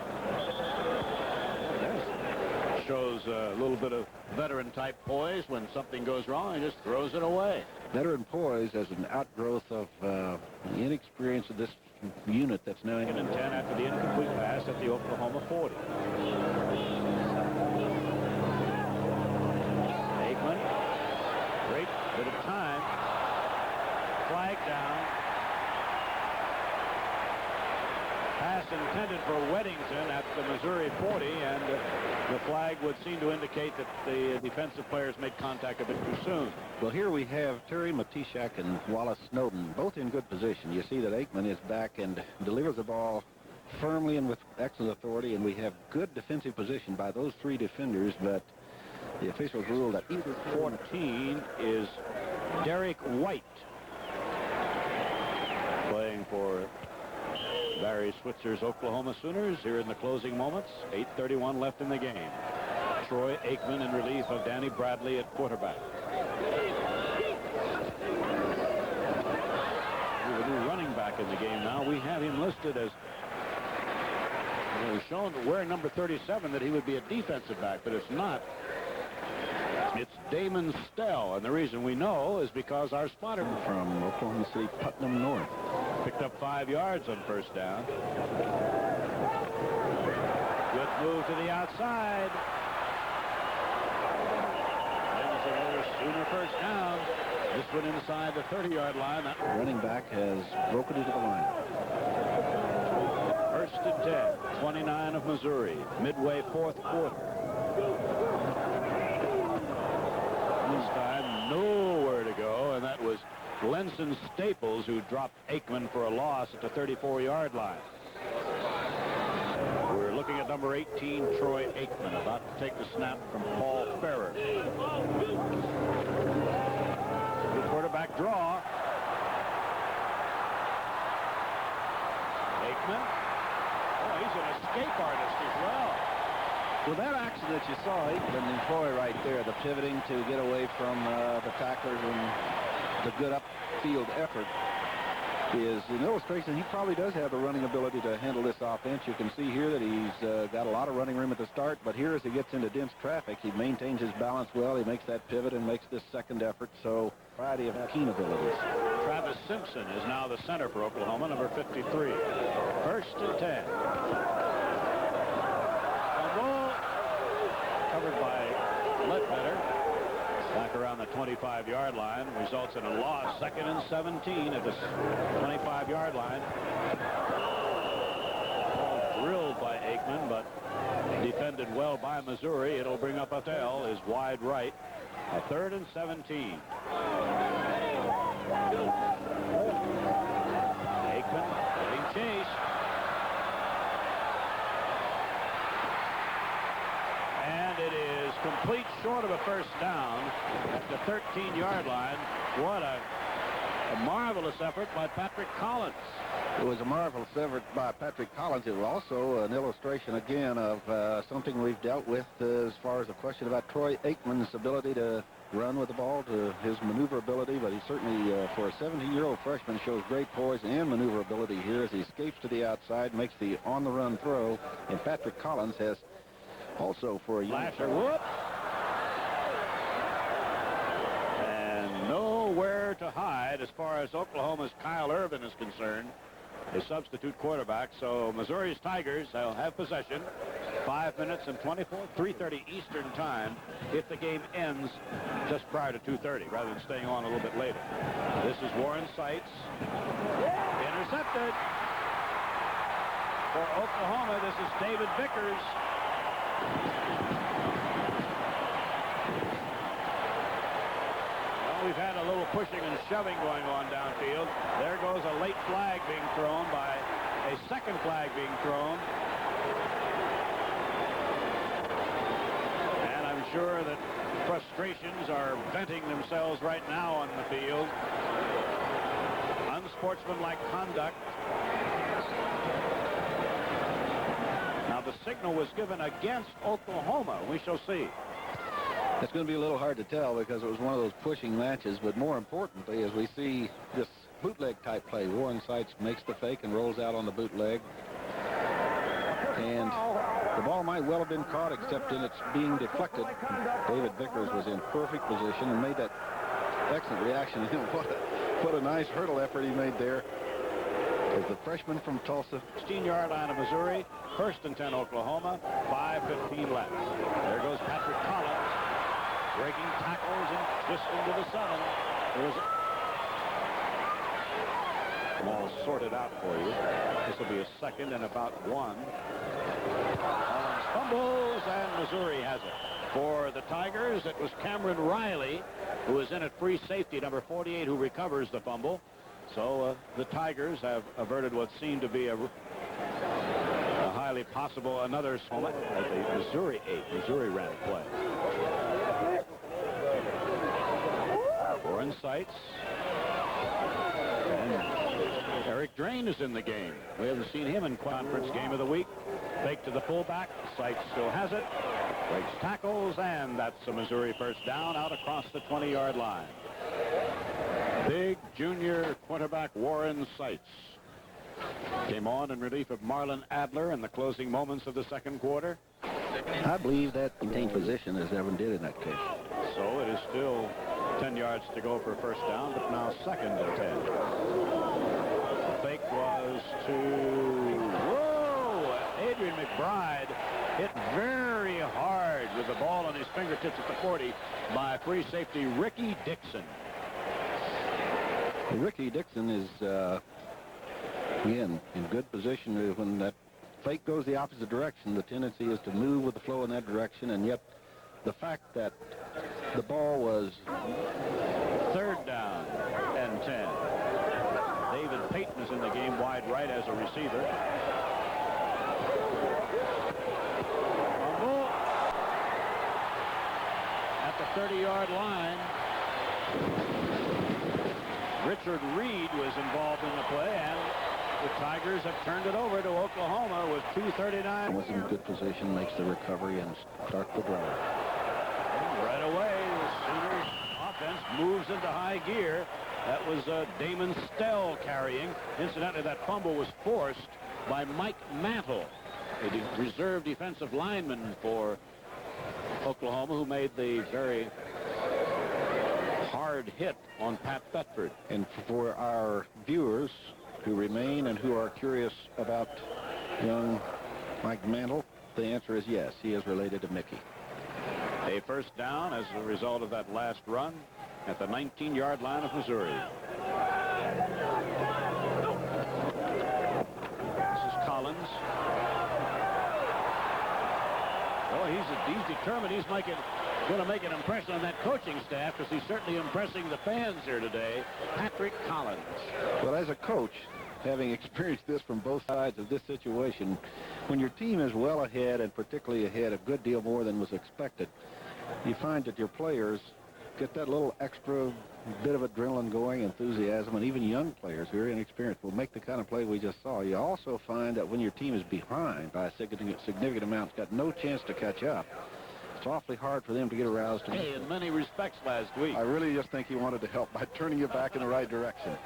Shows a little bit of veteran-type poise. When something goes wrong, he just throws it away. Veteran poise as an outgrowth of the inexperience of this unit that's now in. 2nd and 10 after the incomplete pass at the Oklahoma 40. Aikman, great bit of time. Flag down. Pass intended for Weddington at the Missouri 40, and the flag would seem to indicate that the defensive players made contact a bit too soon. Well, here we have Terry Matishak and Wallace Snowden, both in good position. You see that Aikman is back and delivers the ball firmly and with excellent authority, and we have good defensive position by those 3 defenders, but the officials ruled that either 14 is Derek White, playing for Barry Switzer's Oklahoma Sooners here in the closing moments. 8:31 left in the game. Troy Aikman in relief of Danny Bradley at quarterback. We have a new running back in the game now. We have him listed as, it was shown to wear number 37 that he would be a defensive back, but it's not. It's Damon Stell, and the reason we know is because our spotter from Oklahoma City, Putnam North, picked up 5 yards on first down. Good move to the outside. one inside the 30-yard line. That running back has broken into the line. First and 10, 29 of Missouri, midway fourth quarter. This time, nowhere to go, and that was Lenson Staples who dropped Aikman for a loss at the 34-yard line. We're looking at number 18, Troy Aikman, about to take the snap from Paul Ferrer. The quarterback draw. Aikman. Oh, he's an escape artist as well. Well, that action that you saw Aikman employ right there, the pivoting to get away from the tacklers and the good upfield effort, is an illustration. He probably does have the running ability to handle this offense. You can see here that he's got a lot of running room at the start, but here as he gets into dense traffic, he maintains his balance well. He makes that pivot and makes this second effort. So, variety of keen abilities. Travis Simpson is now the center for Oklahoma, number 53. First and 10. Fumble covered by Ledbetter. Back around the 25-yard line, results in a loss. Second and 17 at the 25-yard line. Ball drilled by Aikman, but defended well by Missouri. It'll bring up a tail, is wide right. A third and 17. Aikman getting chased. And it is complete short of a first down at the 13-yard line. What a marvelous effort by Patrick Collins. It was a marvelous effort by Patrick Collins. It was also an illustration again of something we've dealt with as far as the question about Troy Aikman's ability to run with the ball, to his maneuverability, but he certainly, for a 17-year-old freshman, shows great poise and maneuverability here as he escapes to the outside, makes the on-the-run throw, and Patrick Collins has also for a Lasher, whoop. And nowhere to hide as far as Oklahoma's Kyle Irvin is concerned, a substitute quarterback. So Missouri's Tigers, they'll have possession. 5 minutes and 3:30 Eastern time if the game ends just prior to 2:30 rather than staying on a little bit later. This is Warren Sites. Intercepted. For Oklahoma, this is David Vickers. Well, we've had a little pushing and shoving going on downfield. There goes a late flag being thrown by a second flag being thrown. And I'm sure that frustrations are venting themselves right now on the field. Unsportsmanlike conduct. Now, the signal was given against Oklahoma. We shall see. It's going to be a little hard to tell because it was one of those pushing matches, but more importantly, as we see this bootleg type play, Warren Sites makes the fake and rolls out on the bootleg. And the ball might well have been caught, except in its being deflected. David Vickers was in perfect position and made that excellent reaction. What a nice hurdle effort he made there. As the freshman from Tulsa. 16-yard line of Missouri. First and 10 Oklahoma. 5:15 left. There goes Patrick Collins. Breaking tackles and just into the 7. There's them all sorted out for you. This will be a second and about 1. Fumbles, and Missouri has it. For the Tigers, it was Cameron Riley, who is in at free safety, number 48, who recovers the fumble. So the Tigers have averted what seemed to be a highly possible another moment at the Missouri 8. Missouri ran a play. Warren Sites. And Eric Drain is in the game. We haven't seen him in conference game of the week. Fake to the fullback. Sites still has it. Breaks tackles, and that's a Missouri first down out across the 20-yard line. Big junior quarterback Warren Sites came on in relief of Marlon Adler in the closing moments of the second quarter. I believe that maintained position as Evan did in that case. So it is still 10 yards to go for first down, but now second and 10. The fake was to Adrian McBride, hit very hard with the ball on his fingertips at the 40 by free safety Ricky Dixon. Ricky Dixon is, again, in good position. When that fake goes the opposite direction, the tendency is to move with the flow in that direction, and yet the fact that the ball was 3rd down and 10. David Payton is in the game wide right as a receiver. Fumble at the 30-yard line. Richard Reed was involved in the play, and the Tigers have turned it over to Oklahoma with 2:39. was in good position, makes the recovery, and start the drive. Right away, the Sooners offense moves into high gear. That was Damon Stell carrying. Incidentally, that fumble was forced by Mike Mantle, a reserve defensive lineman for Oklahoma, who made the very hard hit on Pat Thetford. And for our viewers who remain and who are curious about young Mike Mantle, the answer is yes, he is related to Mickey. A 1st down as a result of that last run at the 19-yard line of Missouri. This is Collins. Oh, he's determined. He's going to make an impression on that coaching staff, because he's certainly impressing the fans here today. Patrick Collins. Well, as a coach, having experienced this from both sides of this situation, when your team is well ahead, and particularly ahead a good deal more than was expected, you find that your players get that little extra bit of adrenaline going, enthusiasm, and even young players who are inexperienced will make the kind of play we just saw. You also find that when your team is behind by a significant amount, got no chance to catch up, it's awfully hard for them to get aroused. Hey, in many respects last week. I really just think he wanted to help by turning you back in the right direction.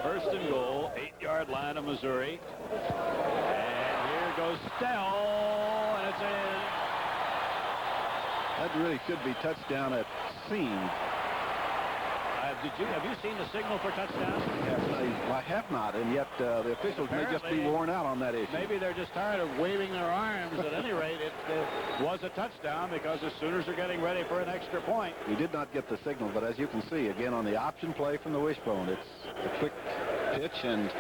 1st and goal, 8-yard line of Missouri. And here goes Stell, and it's in. That really should be touchdown at seam. Have you seen the signal for touchdown? I have not, and yet the officials may just be worn out on that issue. Maybe they're just tired of waving their arms. At any rate, it was a touchdown because the Sooners are getting ready for an extra point. We did not get the signal, but as you can see, again, on the option play from the wishbone, it's a quick pitch, and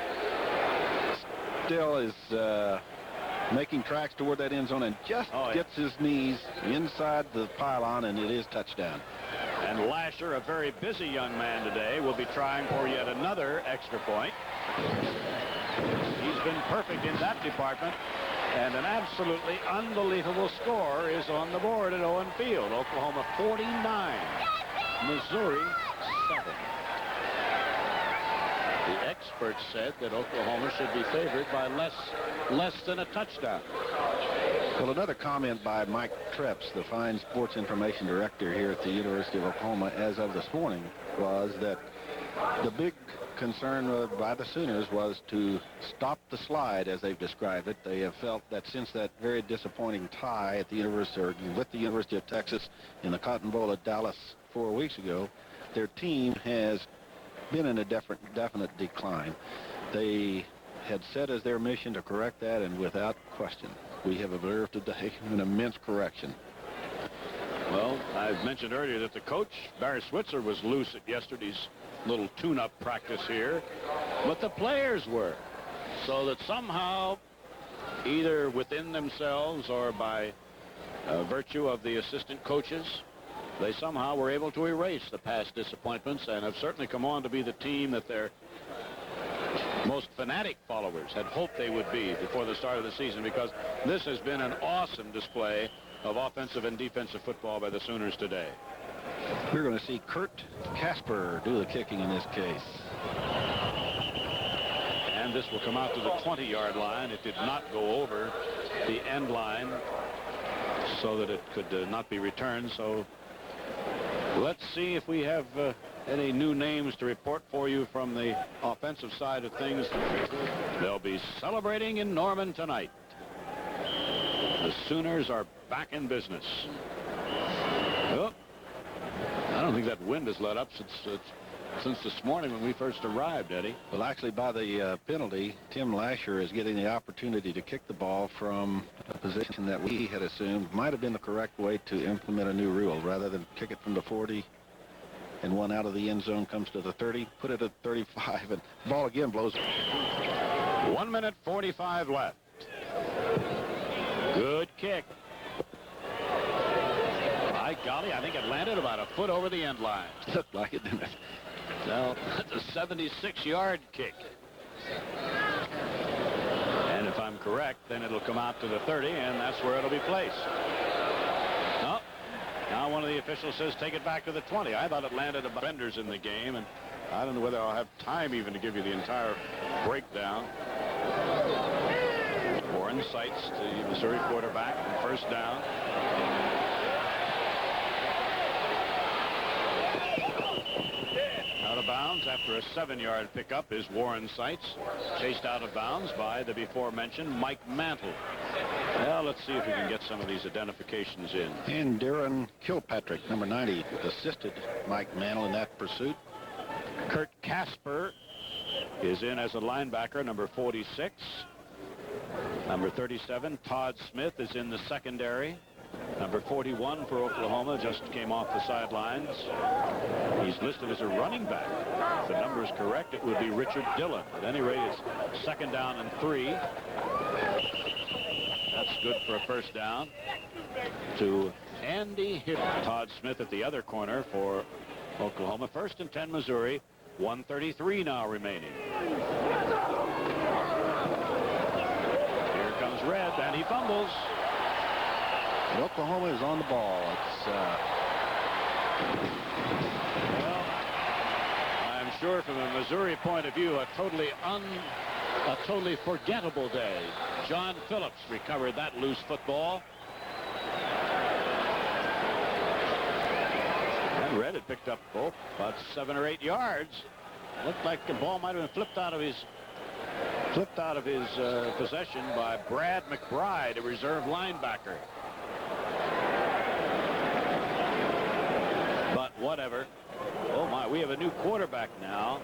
Still is making tracks toward that end zone and just gets his knees inside the pylon, and it is touchdown. And Lasher, a very busy young man today, will be trying for yet another extra point. He's been perfect in that department, and an absolutely unbelievable score is on the board at Owen Field. Oklahoma 49, Missouri 7. The experts said that Oklahoma should be favored by less than a touchdown. Well, another comment by Mike Treps, the fine sports information director here at the University of Oklahoma as of this morning, was that the big concern by the Sooners was to stop the slide, as they've described it. They have felt that since that very disappointing tie at the University, or with the University of Texas in the Cotton Bowl at Dallas 4 weeks ago, their team has been in a definite decline. They had set as their mission to correct that, and without question, we have observed today an immense correction. Well, I've mentioned earlier that the coach, Barry Switzer, was loose at yesterday's little tune-up practice here, but the players were. So that somehow, either within themselves or by virtue of the assistant coaches, they somehow were able to erase the past disappointments and have certainly come on to be the team that their most fanatic followers had hoped they would be before the start of the season, because this has been an awesome display of offensive and defensive football by the Sooners today. We're going to see Kurt Casper do the kicking in this case. And this will come out to the 20-yard line. It did not go over the end line so that it could not be returned. So let's see if we have any new names to report for you from the offensive side of things. They'll be celebrating in Norman tonight. The Sooners are back in business. Oh, I don't think that wind has let up since this morning when we first arrived, Eddie. Well, actually, by the penalty, Tim Lasher is getting the opportunity to kick the ball from a position that we had assumed might have been the correct way to implement a new rule, rather than kick it from the 40 and one out of the end zone comes to the 30, put it at 35, and the ball again blows. 1 minute 45 left. Good kick. By golly, I think it landed about a foot over the end line. Looked like it, didn't it? So that's a 76-yard kick. And if I'm correct, then it'll come out to the 30, and that's where it'll be placed. Oh, now one of the officials says take it back to the 20. I thought it landed about benders in the game, and I don't know whether I'll have time even to give you the entire breakdown. Warren Sights, the Missouri quarterback, and first down. Out of bounds after a 7-yard pickup is Warren Sights, chased out of bounds by the before-mentioned Mike Mantle. Well, let's see if we can get some of these identifications in. And Darren Kilpatrick, number 90, assisted Mike Mantle in that pursuit. Kurt Casper is in as a linebacker, number 46. Number 37, Todd Smith, is in the secondary. Number 41 for Oklahoma just came off the sidelines. He's listed as a running back. If the number is correct, it would be Richard Dillon. At any rate, it's 2nd down and 3. That's good for a first down to Andy Hill. Todd Smith at the other corner for Oklahoma. 1st and 10 Missouri. 1:33 now remaining. Here comes Red, and he fumbles. And Oklahoma is on the ball. It's well, I'm sure from a Missouri point of view, a totally forgettable day. John Phillips recovered that loose football. And Red had picked up about 7 or 8 yards. Looked like the ball might have been flipped out of his possession by Brad McBride, a reserve linebacker. But whatever. Oh my, we have a new quarterback now.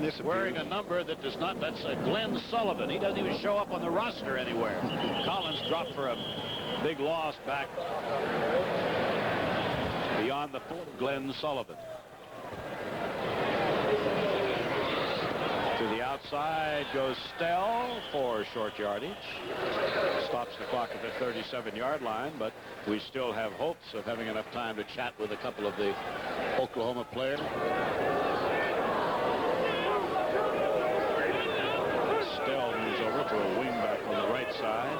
and this wearing a number that does not. That's Glenn Sullivan. He doesn't even show up on the roster anywhere. Collins dropped for a big loss back beyond the fourth. Glenn Sullivan. To the outside goes Stell for short yardage. Stops the clock at the 37-yard line, but we still have hopes of having enough time to chat with a couple of the Oklahoma players. Stell moves over to a wingback on the right side.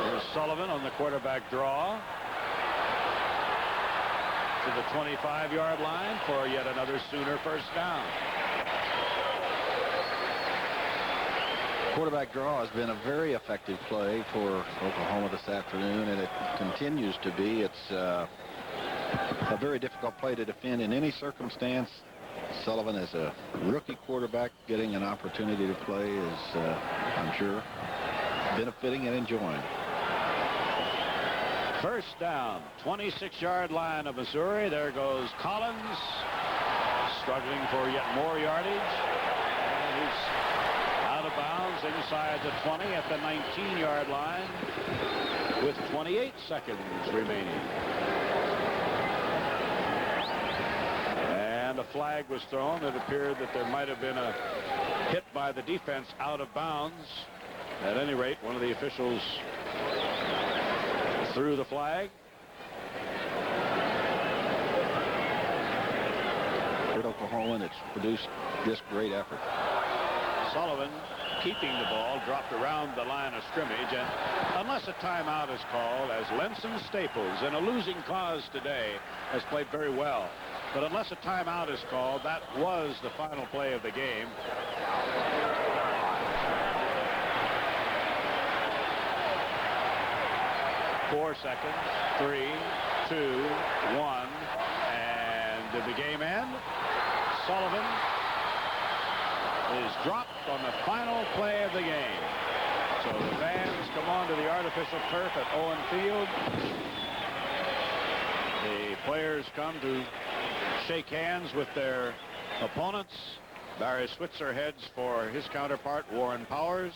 Here's Sullivan on the quarterback draw to the 25-yard line for yet another Sooner first down. Quarterback draw has been a very effective play for Oklahoma this afternoon, and it continues to be. It's a very difficult play to defend in any circumstance. Sullivan, as a rookie quarterback, getting an opportunity to play is, I'm sure, benefiting and enjoying. First down, 26-yard line of Missouri. There goes Collins, struggling for yet more yardage. And he's out of bounds inside the 20 at the 19-yard line with 28 seconds remaining. And a flag was thrown. It appeared that there might have been a hit by the defense out of bounds. At any rate, one of the officials threw the flag. For Oklahoma, and it's produced this great effort. Sullivan, keeping the ball, dropped around the line of scrimmage, and unless a timeout is called, as Lenson Staples, in a losing cause today, has played very well. But unless a timeout is called, that was the final play of the game. Four seconds, 3, 2, 1, and did the game end? Sullivan is dropped on the final play of the game. So the fans come onto the artificial turf at Owen Field. The players come to shake hands with their opponents. Barry Switzer heads for his counterpart, Warren Powers.